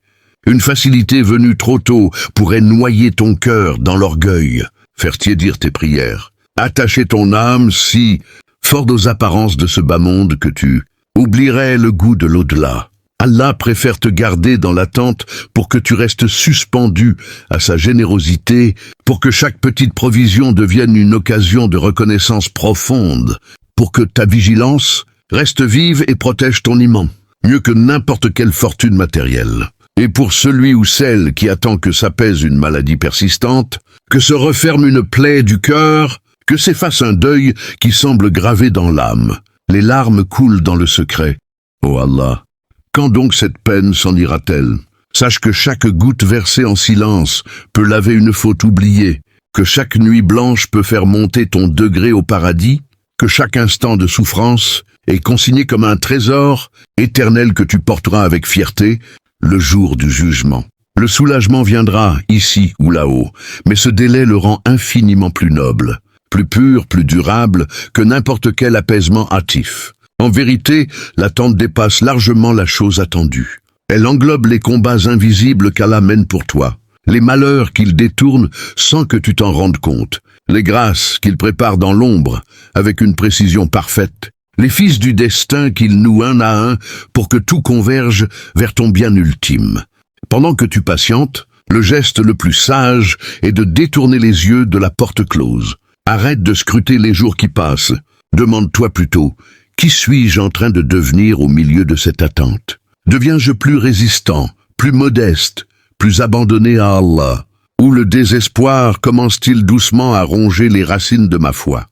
Une facilité venue trop tôt pourrait noyer ton cœur dans l'orgueil, faire tiédir tes prières, attacher ton âme si, fort aux apparences de ce bas monde que tu oublierais le goût de l'au-delà. Allah préfère te garder dans l'attente pour que tu restes suspendu à sa générosité, pour que chaque petite provision devienne une occasion de reconnaissance profonde, pour que ta vigilance reste vive et protège ton iman, mieux que n'importe quelle fortune matérielle. Et pour celui ou celle qui attend que s'apaise une maladie persistante, que se referme une plaie du cœur, que s'efface un deuil qui semble gravé dans l'âme, les larmes coulent dans le secret. Ô Allah, quand donc cette peine s'en ira-t-elle? Sache que chaque goutte versée en silence peut laver une faute oubliée, que chaque nuit blanche peut faire monter ton degré au paradis, que chaque instant de souffrance est consigné comme un trésor éternel que tu porteras avec fierté le jour du jugement. Le soulagement viendra ici ou là-haut, mais ce délai le rend infiniment plus noble, plus pur, plus durable que n'importe quel apaisement hâtif. En vérité, l'attente dépasse largement la chose attendue. Elle englobe les combats invisibles qu'Allah mène pour toi, les malheurs qu'il détourne sans que tu t'en rendes compte, les grâces qu'il prépare dans l'ombre avec une précision parfaite, les fils du destin qu'il noue un à un pour que tout converge vers ton bien ultime. Pendant que tu patientes, le geste le plus sage est de détourner les yeux de la porte close. Arrête de scruter les jours qui passent. Demande-toi plutôt, qui suis-je en train de devenir au milieu de cette attente? Deviens-je plus résistant, plus modeste, plus abandonné à Allah? Ou le désespoir commence-t-il doucement à ronger les racines de ma foi?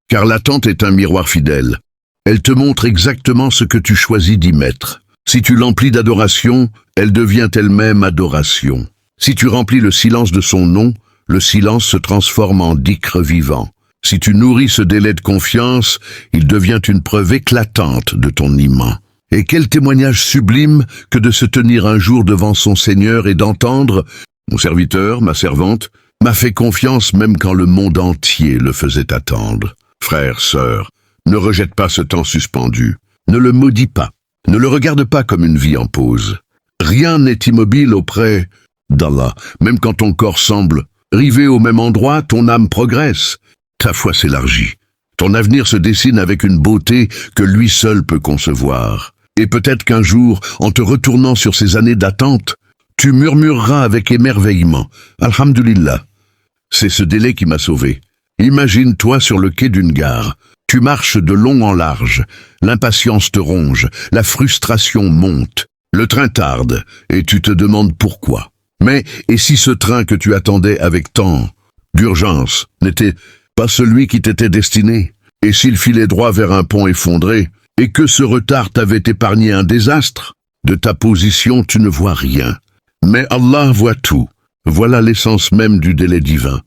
Car l'attente est un miroir fidèle. Elle te montre exactement ce que tu choisis d'y mettre. Si tu l'emplis d'adoration, elle devient elle-même adoration. Si tu remplis le silence de son nom, le silence se transforme en dhikr vivant. Si tu nourris ce délai de confiance, il devient une preuve éclatante de ton iman. Et quel témoignage sublime que de se tenir un jour devant son Seigneur et d'entendre « Mon serviteur, ma servante, m'a fait confiance même quand le monde entier le faisait attendre. » Frère, sœur, ne rejette pas ce temps suspendu. Ne le maudis pas. Ne le regarde pas comme une vie en pause. Rien n'est immobile auprès d'Allah. Même quand ton corps semble rivé au même endroit, ton âme progresse. Ta foi s'élargit. Ton avenir se dessine avec une beauté que lui seul peut concevoir. Et peut-être qu'un jour, en te retournant sur ces années d'attente, tu murmureras avec émerveillement « Alhamdulillah, c'est ce délai qui m'a sauvé. » Imagine-toi sur le quai d'une gare. Tu marches de long en large. L'impatience te ronge, la frustration monte. Le train tarde, et tu te demandes pourquoi. Mais, et si ce train que tu attendais avec tant d'urgence n'était pas celui qui t'était destiné? Et s'il filait droit vers un pont effondré, et que ce retard t'avait épargné un désastre? De ta position, tu ne vois rien. Mais Allah voit tout. Voilà l'essence même du délai divin.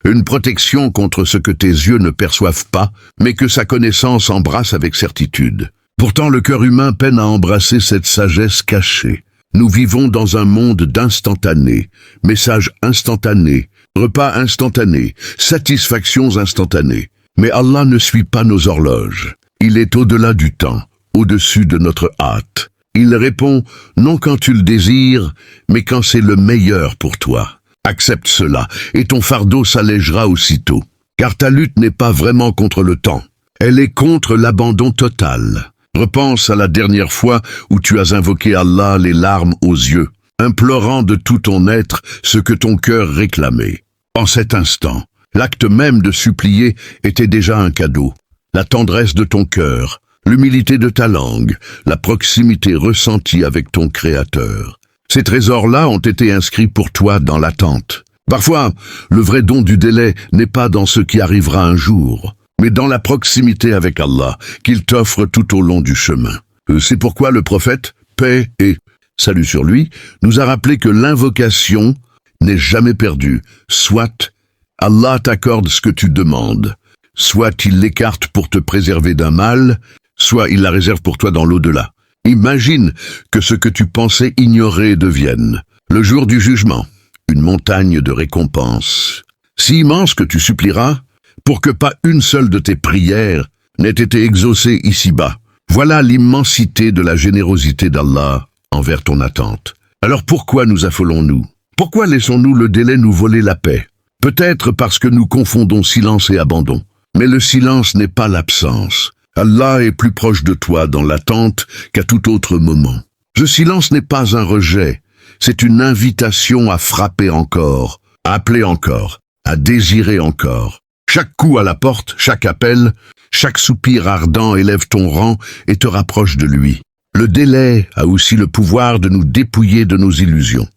une protection contre ce que tes yeux ne perçoivent pas, mais que sa connaissance embrasse avec certitude. Pourtant, le cœur humain peine à embrasser cette sagesse cachée. Nous vivons dans un monde d'instantanés, messages instantanés, repas instantanés, satisfactions instantanées. Mais Allah ne suit pas nos horloges. Il est au-delà du temps, au-dessus de notre hâte. Il répond non quand tu le désires, mais quand c'est le meilleur pour toi. Accepte cela, et ton fardeau s'allégera aussitôt. Car ta lutte n'est pas vraiment contre le temps. Elle est contre l'abandon total. Repense à la dernière fois où tu as invoqué Allah les larmes aux yeux, implorant de tout ton être ce que ton cœur réclamait. En cet instant, l'acte même de supplier était déjà un cadeau. La tendresse de ton cœur, l'humilité de ta langue, la proximité ressentie avec ton Créateur. Ces trésors-là ont été inscrits pour toi dans l'attente. Parfois, le vrai don du délai n'est pas dans ce qui arrivera un jour, mais dans la proximité avec Allah qu'il t'offre tout au long du chemin. C'est pourquoi le prophète, paix et salut sur lui, nous a rappelé que l'invocation n'est jamais perdue. Soit Allah t'accorde ce que tu demandes, soit il l'écarte pour te préserver d'un mal, soit il la réserve pour toi dans l'au-delà. Imagine que ce que tu pensais ignorer devienne, le jour du jugement, une montagne de récompenses, si immense que tu supplieras, pour que pas une seule de tes prières n'ait été exaucée ici-bas. Voilà l'immensité de la générosité d'Allah envers ton attente. Alors pourquoi nous affolons-nous? Pourquoi laissons-nous le délai nous voler la paix? Peut-être parce que nous confondons silence et abandon. Mais le silence n'est pas l'absence. Allah est plus proche de toi dans l'attente qu'à tout autre moment. Ce silence n'est pas un rejet, c'est une invitation à frapper encore, à appeler encore, à désirer encore. Chaque coup à la porte, chaque appel, chaque soupir ardent élève ton rang et te rapproche de lui. Le délai a aussi le pouvoir de nous dépouiller de nos illusions.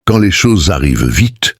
Quand les choses arrivent vite,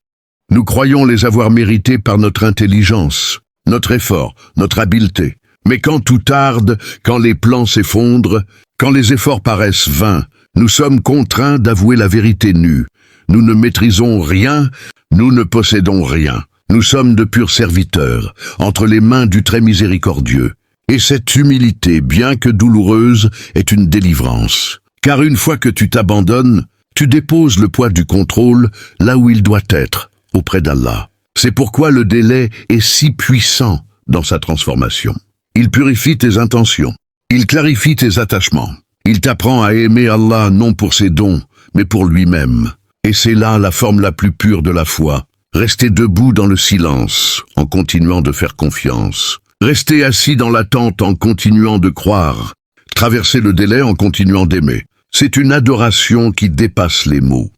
nous croyons les avoir méritées par notre intelligence, notre effort, notre habileté. Mais quand tout tarde, quand les plans s'effondrent, quand les efforts paraissent vains, nous sommes contraints d'avouer la vérité nue. Nous ne maîtrisons rien, nous ne possédons rien. Nous sommes de purs serviteurs, entre les mains du très miséricordieux. Et cette humilité, bien que douloureuse, est une délivrance. Car une fois que tu t'abandonnes, tu déposes le poids du contrôle là où il doit être, auprès d'Allah. C'est pourquoi le délai est si puissant dans sa transformation. Il purifie tes intentions, il clarifie tes attachements. Il t'apprend à aimer Allah non pour ses dons, mais pour lui-même. Et c'est là la forme la plus pure de la foi. Rester debout dans le silence, en continuant de faire confiance. Rester assis dans l'attente en continuant de croire. Traverser le délai en continuant d'aimer. C'est une adoration qui dépasse les mots.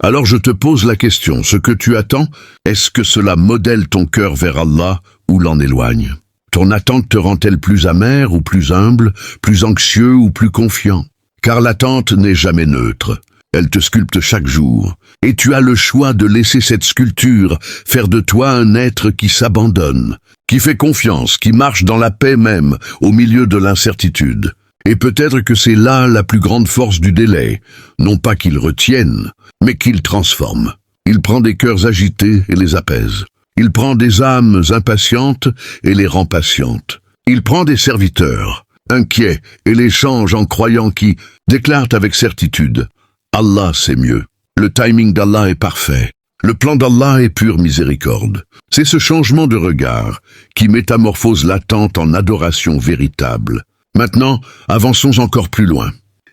Alors je te pose la question, ce que tu attends, est-ce que cela modèle ton cœur vers Allah ou l'en éloigne? Ton attente te rend-elle plus amer ou plus humble, plus anxieux ou plus confiant? Car l'attente n'est jamais neutre. Elle te sculpte chaque jour. Et tu as le choix de laisser cette sculpture faire de toi un être qui s'abandonne, qui fait confiance, qui marche dans la paix même, au milieu de l'incertitude. Et peut-être que c'est là la plus grande force du délai. Non pas qu'il retienne, mais qu'il transforme. Il prend des cœurs agités et les apaise. Il prend des âmes impatientes et les rend patientes. Il prend des serviteurs, inquiets, et les change en croyants qui déclarent avec certitude « Allah c'est mieux ». Le timing d'Allah est parfait. Le plan d'Allah est pure miséricorde. C'est ce changement de regard qui métamorphose l'attente en adoration véritable. Maintenant, avançons encore plus loin.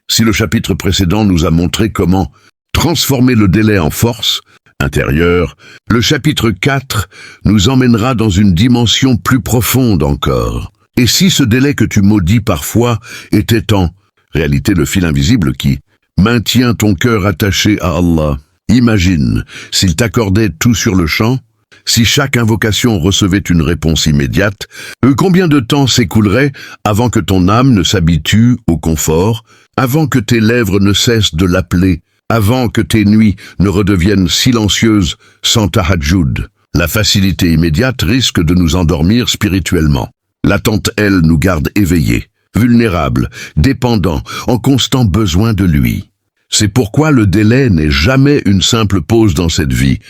Si le chapitre précédent nous a montré comment transformer le délai en force intérieure, le chapitre 4 nous emmènera dans une dimension plus profonde encore. Et si ce délai que tu maudis parfois était en réalité le fil invisible qui maintient ton cœur attaché à Allah, imagine s'il t'accordait tout sur le champ, si chaque invocation recevait une réponse immédiate, combien de temps s'écoulerait avant que ton âme ne s'habitue au confort, avant que tes lèvres ne cessent de l'appeler, avant que tes nuits ne redeviennent silencieuses sans tahajjud? La facilité immédiate risque de nous endormir spirituellement. L'attente, elle, nous garde éveillés, vulnérables, dépendants, en constant besoin de lui. C'est pourquoi le délai n'est jamais une simple pause dans cette vie.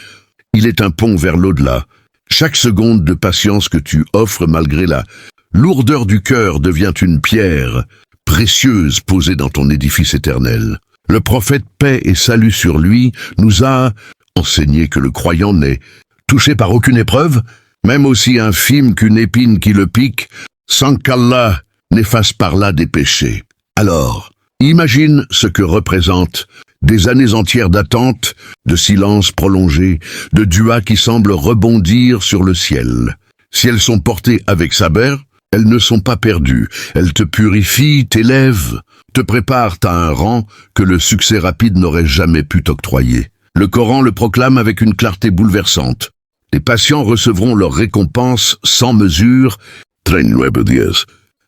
Il est un pont vers l'au-delà, Chaque seconde de patience que tu offres malgré la lourdeur du cœur devient une pierre précieuse posée dans ton édifice éternel. Le prophète, paix et salut sur lui, nous a enseigné que le croyant n'est touché par aucune épreuve, même aussi infime qu'une épine qui le pique, sans qu'Allah n'efface par là des péchés. Alors, imagine ce que représentent des années entières d'attente, de silence prolongé, de duas qui semblent rebondir sur le ciel. Si elles sont portées avec sabr, elles ne sont pas perdues. Elles te purifient, t'élèvent, te préparent à un rang que le succès rapide n'aurait jamais pu t'octroyer. Le Coran le proclame avec une clarté bouleversante. Les patients recevront leur récompense sans mesure,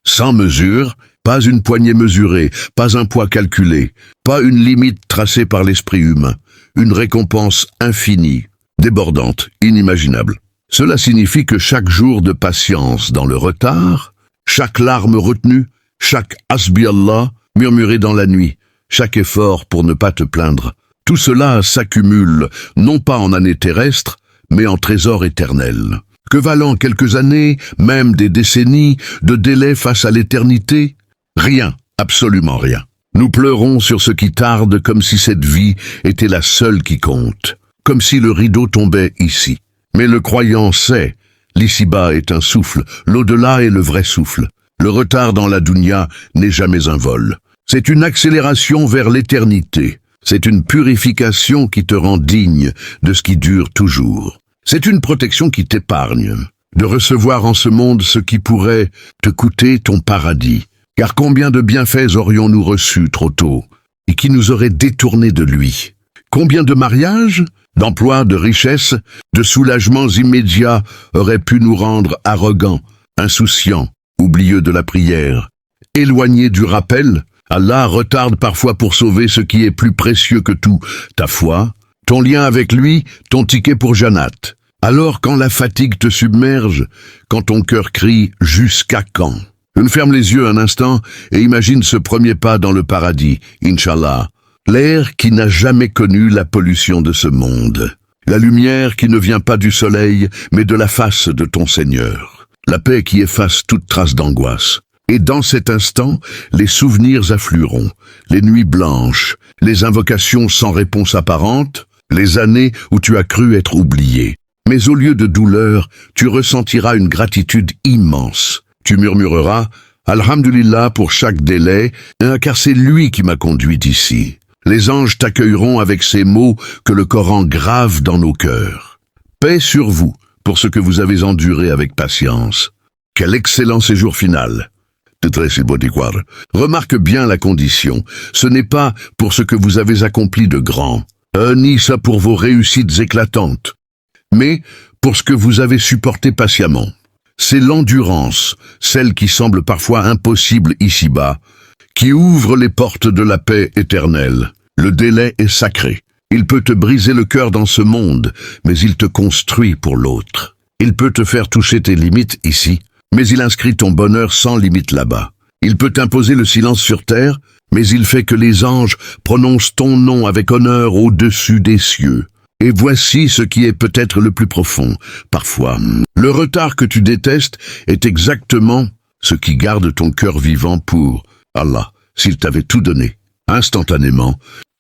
sans mesure, pas une poignée mesurée, pas un poids calculé, pas une limite tracée par l'esprit humain, une récompense infinie, débordante, inimaginable. Cela signifie que chaque jour de patience dans le retard, chaque larme retenue, chaque Hasbi Allah murmuré dans la nuit, chaque effort pour ne pas te plaindre, tout cela s'accumule, non pas en années terrestres, mais en trésors éternels. Que valant quelques années, même des décennies, de délai face à l'éternité? Rien, absolument rien. Nous pleurons sur ce qui tarde comme si cette vie était la seule qui compte, comme si le rideau tombait ici. Mais le croyant sait, l'ici-bas est un souffle, l'au-delà est le vrai souffle. Le retard dans la dunya n'est jamais un vol. C'est une accélération vers l'éternité. C'est une purification qui te rend digne de ce qui dure toujours. C'est une protection qui t'épargne de recevoir en ce monde ce qui pourrait te coûter ton paradis. Car combien de bienfaits aurions-nous reçus trop tôt et qui nous auraient détournés de lui? Combien de mariages, d'emplois, de richesses, de soulagements immédiats auraient pu nous rendre arrogants, insouciants, oublieux de la prière, éloignés du rappel? Allah retarde parfois pour sauver ce qui est plus précieux que tout, ta foi, ton lien avec lui, ton ticket pour Jannat. Alors quand la fatigue te submerge, quand ton cœur crie « jusqu'à quand ?» Ferme les yeux un instant et imagine ce premier pas dans le paradis, Inch'Allah. L'air qui n'a jamais connu la pollution de ce monde. La lumière qui ne vient pas du soleil, mais de la face de ton Seigneur. La paix qui efface toute trace d'angoisse. Et dans cet instant, les souvenirs afflueront, les nuits blanches, les invocations sans réponse apparente, les années où tu as cru être oublié. Mais au lieu de douleur, tu ressentiras une gratitude immense. Tu murmureras « Alhamdulillah pour chaque délai, car c'est lui qui m'a conduit ici. » Les anges t'accueilleront avec ces mots que le Coran grave dans nos cœurs. Paix sur vous pour ce que vous avez enduré avec patience. Quel excellent séjour final. Remarque bien la condition. Ce n'est pas pour ce que vous avez accompli de grand, ni ça pour vos réussites éclatantes, mais pour ce que vous avez supporté patiemment. C'est l'endurance, celle qui semble parfois impossible ici-bas, qui ouvre les portes de la paix éternelle. Le délai est sacré. Il peut te briser le cœur dans ce monde, mais il te construit pour l'autre. Il peut te faire toucher tes limites ici, mais il inscrit ton bonheur sans limite là-bas. Il peut t'imposer le silence sur terre, mais il fait que les anges prononcent ton nom avec honneur au-dessus des cieux. Et voici ce qui est peut-être le plus profond. Parfois, le retard que tu détestes est exactement ce qui garde ton cœur vivant pour Allah, s'il t'avait tout donné, instantanément.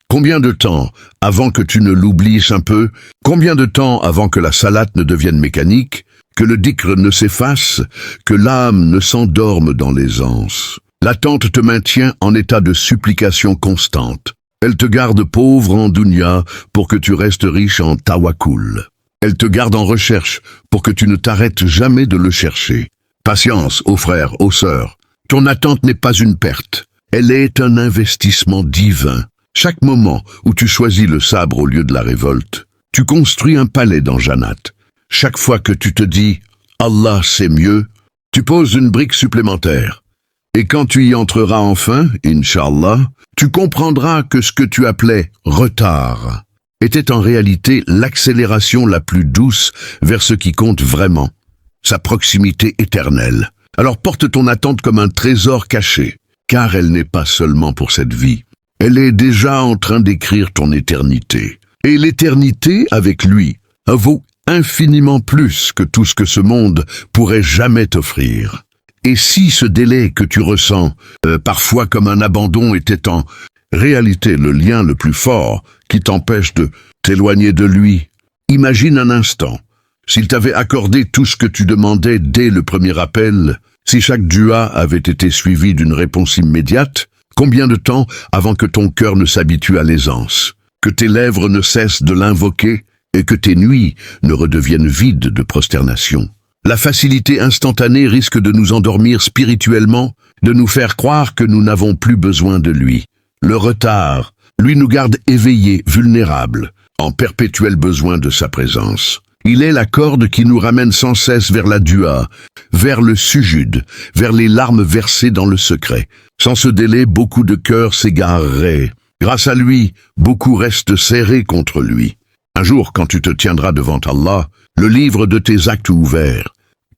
Combien de temps avant que tu ne l'oublies un peu? Combien de temps avant que la salate ne devienne mécanique? Que le dhikr ne s'efface? Que l'âme ne s'endorme dans les anses? L'attente te maintient en état de supplication constante. Elle te garde pauvre en dunya pour que tu restes riche en tawakkul. Elle te garde en recherche pour que tu ne t'arrêtes jamais de le chercher. Patience, ô frères, ô sœurs. Ton attente n'est pas une perte. Elle est un investissement divin. Chaque moment où tu choisis le sabre au lieu de la révolte, tu construis un palais dans Jannat. Chaque fois que tu te dis « Allah c'est mieux », tu poses une brique supplémentaire. Et quand tu y entreras enfin, Inch'Allah, tu comprendras que ce que tu appelais « retard » était en réalité l'accélération la plus douce vers ce qui compte vraiment, sa proximité éternelle. Alors porte ton attente comme un trésor caché, car elle n'est pas seulement pour cette vie. Elle est déjà en train d'écrire ton éternité. Et l'éternité, avec lui, vaut infiniment plus que tout ce que ce monde pourrait jamais t'offrir. Et si ce délai que tu ressens, parfois comme un abandon, était en réalité le lien le plus fort qui t'empêche de t'éloigner de lui, imagine un instant, s'il t'avait accordé tout ce que tu demandais dès le premier appel, si chaque dua avait été suivi d'une réponse immédiate, combien de temps avant que ton cœur ne s'habitue à l'aisance, que tes lèvres ne cessent de l'invoquer et que tes nuits ne redeviennent vides de prosternation. La facilité instantanée risque de nous endormir spirituellement, de nous faire croire que nous n'avons plus besoin de lui. Le retard, lui, nous garde éveillés, vulnérables, en perpétuel besoin de sa présence. Il est la corde qui nous ramène sans cesse vers la dua, vers le sujud, vers les larmes versées dans le secret. Sans ce délai, beaucoup de cœurs s'égareraient. Grâce à lui, beaucoup restent serrés contre lui. Un jour, quand tu te tiendras devant Allah, le livre de tes actes ouvert,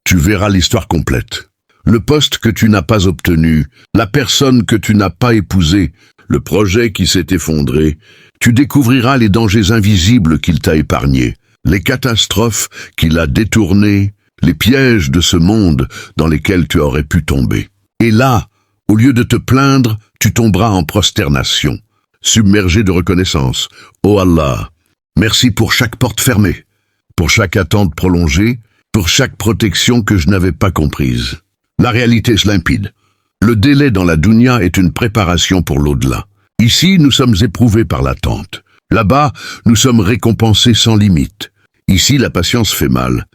tu verras l'histoire complète. Le poste que tu n'as pas obtenu, la personne que tu n'as pas épousée, le projet qui s'est effondré, tu découvriras les dangers invisibles qu'il t'a épargnés, les catastrophes qu'il a détournées, les pièges de ce monde dans lesquels tu aurais pu tomber. Et là, au lieu de te plaindre, tu tomberas en prosternation, submergé de reconnaissance. Ô Allah, merci pour chaque porte fermée, pour chaque attente prolongée, pour chaque protection que je n'avais pas comprise. La réalité est limpide. Le délai dans la dunya est une préparation pour l'au-delà. Ici, nous sommes éprouvés par l'attente. Là-bas, nous sommes récompensés sans limite. Ici, la patience fait mal.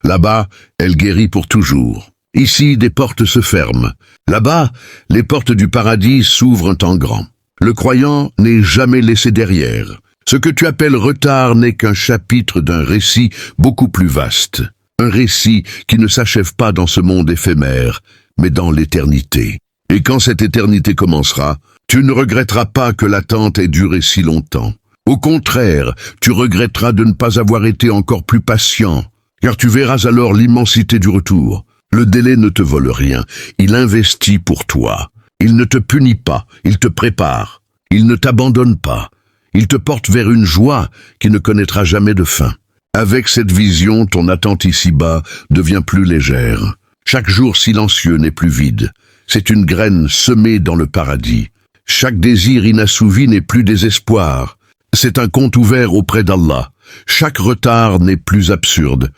Là-bas, elle guérit pour toujours. Ici, des portes se ferment. Là-bas, les portes du paradis s'ouvrent en grand. Le croyant n'est jamais laissé derrière. Ce que tu appelles retard n'est qu'un chapitre d'un récit beaucoup plus vaste. Un récit qui ne s'achève pas dans ce monde éphémère, mais dans l'éternité. Et quand cette éternité commencera, tu ne regretteras pas que l'attente ait duré si longtemps. Au contraire, tu regretteras de ne pas avoir été encore plus patient, car tu verras alors l'immensité du retour. Le délai ne te vole rien, il investit pour toi. Il ne te punit pas, il te prépare. Il ne t'abandonne pas. Il te porte vers une joie qui ne connaîtra jamais de fin. Avec cette vision, ton attente ici-bas devient plus légère. Chaque jour silencieux n'est plus vide. C'est une graine semée dans le paradis. Chaque désir inassouvi n'est plus désespoir. C'est un compte ouvert auprès d'Allah. Chaque retard n'est plus absurde.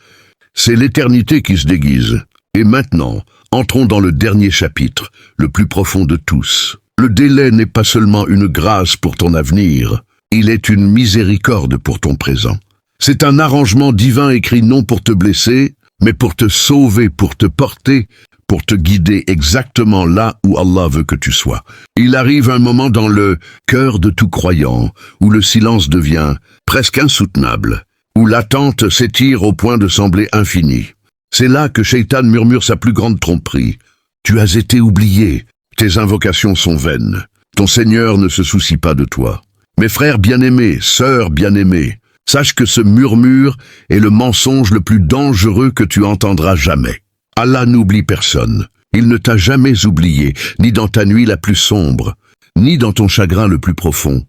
C'est l'éternité qui se déguise. Et maintenant, entrons dans le dernier chapitre, le plus profond de tous. Le délai n'est pas seulement une grâce pour ton avenir, il est une miséricorde pour ton présent. C'est un arrangement divin écrit non pour te blesser, mais pour te sauver, pour te porter, pour te guider exactement là où Allah veut que tu sois. Il arrive un moment dans le cœur de tout croyant, où le silence devient presque insoutenable, où l'attente s'étire au point de sembler infinie. C'est là que Shaitan murmure sa plus grande tromperie. Tu as été oublié, tes invocations sont vaines, ton Seigneur ne se soucie pas de toi. Mes frères bien-aimés, sœurs bien-aimées, sache que ce murmure est le mensonge le plus dangereux que tu entendras jamais. Allah n'oublie personne. Il ne t'a jamais oublié, ni dans ta nuit la plus sombre, ni dans ton chagrin le plus profond,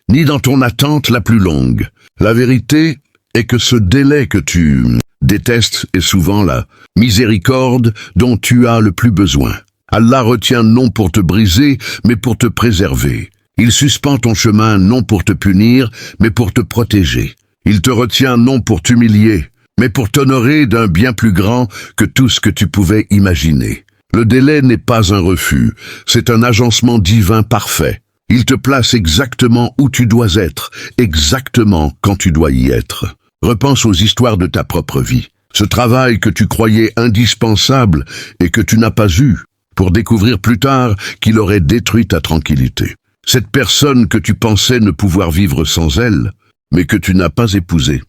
ni dans ton attente la plus longue. La vérité est que ce délai que tu détestes est souvent la miséricorde dont tu as le plus besoin. Allah retient non pour te briser, mais pour te préserver. Il suspend ton chemin non pour te punir, mais pour te protéger. Il te retient non pour t'humilier, mais pour t'honorer d'un bien plus grand que tout ce que tu pouvais imaginer. Le délai n'est pas un refus, c'est un agencement divin parfait. Il te place exactement où tu dois être, exactement quand tu dois y être. Repense aux histoires de ta propre vie. Ce travail que tu croyais indispensable et que tu n'as pas eu, pour découvrir plus tard qu'il aurait détruit ta tranquillité. Cette personne que tu pensais ne pouvoir vivre sans elle, mais que tu n'as pas épousée,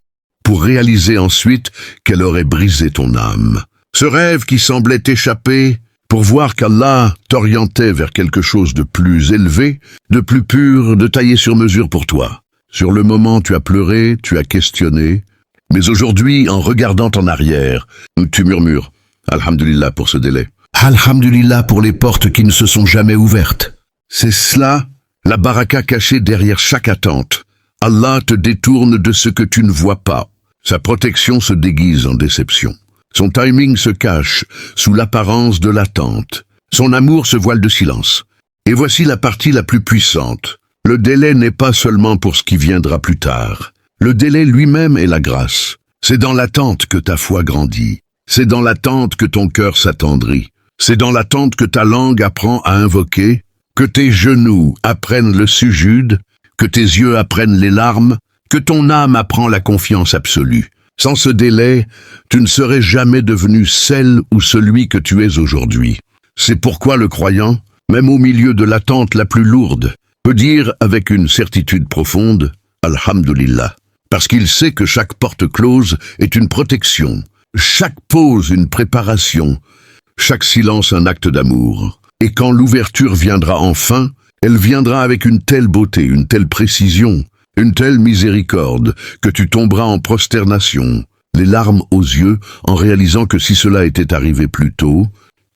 pour réaliser ensuite qu'elle aurait brisé ton âme. Ce rêve qui semblait t'échapper, pour voir qu'Allah t'orientait vers quelque chose de plus élevé, de plus pur, de taillé sur mesure pour toi. Sur le moment, tu as pleuré, tu as questionné, mais aujourd'hui, en regardant en arrière, tu murmures « Alhamdulillah pour ce délai ». Alhamdulillah pour les portes qui ne se sont jamais ouvertes. C'est cela, la baraka cachée derrière chaque attente. Allah te détourne de ce que tu ne vois pas, Sa protection se déguise en déception. Son timing se cache sous l'apparence de l'attente. Son amour se voile de silence. Et voici la partie la plus puissante. Le délai n'est pas seulement pour ce qui viendra plus tard. Le délai lui-même est la grâce. C'est dans l'attente que ta foi grandit. C'est dans l'attente que ton cœur s'attendrit. C'est dans l'attente que ta langue apprend à invoquer, que tes genoux apprennent le sujude, que tes yeux apprennent les larmes, que ton âme apprend la confiance absolue. Sans ce délai, tu ne serais jamais devenu celle ou celui que tu es aujourd'hui. C'est pourquoi le croyant, même au milieu de l'attente la plus lourde, peut dire avec une certitude profonde « Alhamdulillah », parce qu'il sait que chaque porte close est une protection, chaque pause une préparation, chaque silence un acte d'amour. Et quand l'ouverture viendra enfin, elle viendra avec une telle beauté, une telle précision, une telle miséricorde, que tu tomberas en prosternation, les larmes aux yeux, en réalisant que si cela était arrivé plus tôt,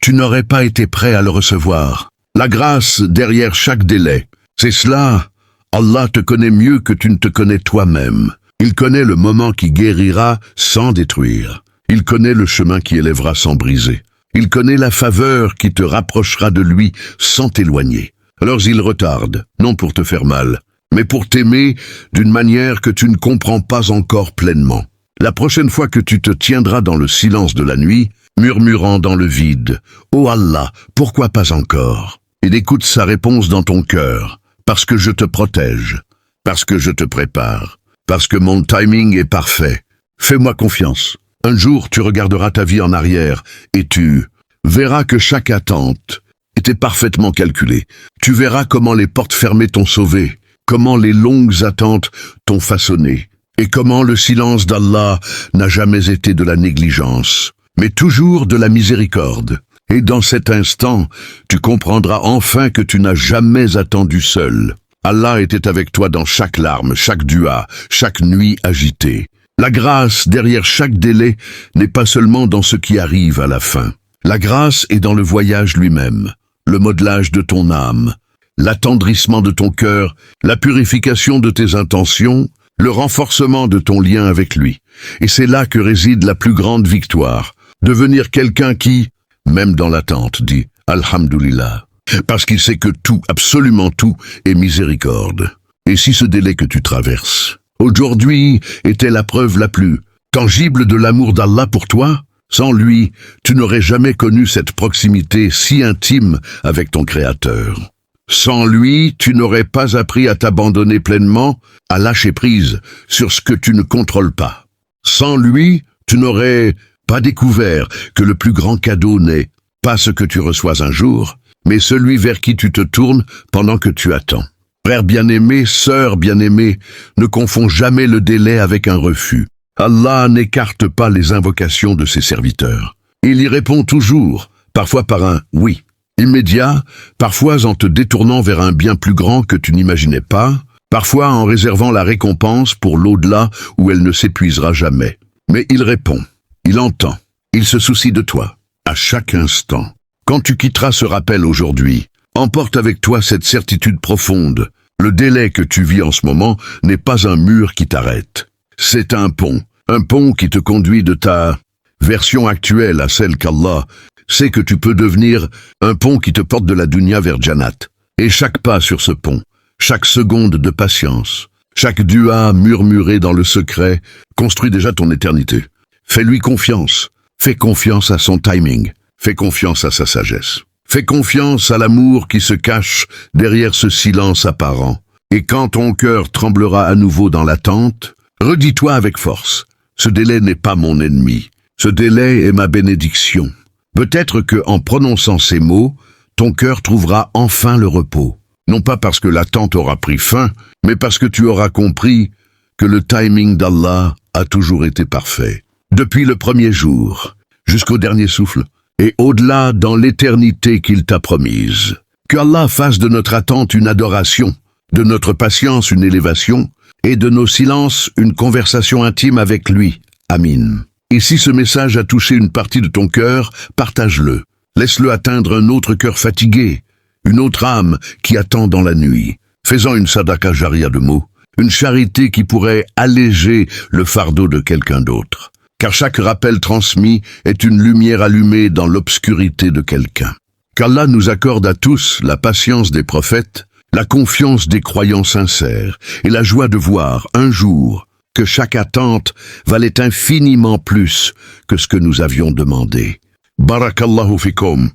tu n'aurais pas été prêt à le recevoir. La grâce derrière chaque délai, c'est cela. Allah te connaît mieux que tu ne te connais toi-même. Il connaît le moment qui guérira sans détruire. Il connaît le chemin qui élèvera sans briser. Il connaît la faveur qui te rapprochera de lui sans t'éloigner. Alors il retarde, non pour te faire mal, mais pour t'aimer d'une manière que tu ne comprends pas encore pleinement. La prochaine fois que tu te tiendras dans le silence de la nuit, murmurant dans le vide, « Oh Allah, pourquoi pas encore ?» Il écoute sa réponse dans ton cœur, « Parce que je te protège, parce que je te prépare, parce que mon timing est parfait. Fais-moi confiance. » Un jour, tu regarderas ta vie en arrière et tu verras que chaque attente était parfaitement calculée. Tu verras comment les portes fermées t'ont sauvé, comment les longues attentes t'ont façonné, et comment le silence d'Allah n'a jamais été de la négligence, mais toujours de la miséricorde. Et dans cet instant, tu comprendras enfin que tu n'as jamais attendu seul. Allah était avec toi dans chaque larme, chaque dua, chaque nuit agitée. La grâce derrière chaque délai n'est pas seulement dans ce qui arrive à la fin. La grâce est dans le voyage lui-même, le modelage de ton âme, l'attendrissement de ton cœur, la purification de tes intentions, le renforcement de ton lien avec lui. Et c'est là que réside la plus grande victoire, devenir quelqu'un qui, même dans l'attente, dit « Alhamdulillah », parce qu'il sait que tout, absolument tout, est miséricorde. Et si ce délai que tu traverses aujourd'hui était la preuve la plus tangible de l'amour d'Allah pour toi, sans lui, tu n'aurais jamais connu cette proximité si intime avec ton Créateur. Sans lui, tu n'aurais pas appris à t'abandonner pleinement, à lâcher prise sur ce que tu ne contrôles pas. Sans lui, tu n'aurais pas découvert que le plus grand cadeau n'est pas ce que tu reçois un jour, mais celui vers qui tu te tournes pendant que tu attends. Frère bien-aimé, sœur bien-aimée, ne confonds jamais le délai avec un refus. Allah n'écarte pas les invocations de ses serviteurs. Il y répond toujours, parfois par un « oui ». Immédiat, parfois en te détournant vers un bien plus grand que tu n'imaginais pas, parfois en réservant la récompense pour l'au-delà où elle ne s'épuisera jamais. Mais il répond, il entend, il se soucie de toi, à chaque instant. Quand tu quitteras ce rappel aujourd'hui, emporte avec toi cette certitude profonde. Le délai que tu vis en ce moment n'est pas un mur qui t'arrête. C'est un pont qui te conduit de ta version actuelle à celle qu'Allah sait que tu peux devenir, un pont qui te porte de la dunya vers Jannat. Et chaque pas sur ce pont, chaque seconde de patience, chaque dua murmuré dans le secret, construit déjà ton éternité. Fais-lui confiance. Fais confiance à son timing. Fais confiance à sa sagesse. Fais confiance à l'amour qui se cache derrière ce silence apparent. Et quand ton cœur tremblera à nouveau dans l'attente, redis-toi avec force. Ce délai n'est pas mon ennemi. Ce délai est ma bénédiction. Peut-être que, en prononçant ces mots, ton cœur trouvera enfin le repos. Non pas parce que l'attente aura pris fin, mais parce que tu auras compris que le timing d'Allah a toujours été parfait. Depuis le premier jour, jusqu'au dernier souffle, et au-delà dans l'éternité qu'il t'a promise. Que Allah fasse de notre attente une adoration, de notre patience une élévation, et de nos silences une conversation intime avec lui. Amin. Et si ce message a touché une partie de ton cœur, partage-le. Laisse-le atteindre un autre cœur fatigué, une autre âme qui attend dans la nuit. Fais-en une sadaqa jaria de mots, une charité qui pourrait alléger le fardeau de quelqu'un d'autre. Car chaque rappel transmis est une lumière allumée dans l'obscurité de quelqu'un. Qu'Allah nous accorde à tous la patience des prophètes, la confiance des croyants sincères et la joie de voir un jour que chaque attente valait infiniment plus que ce que nous avions demandé. Barakallahu fikum.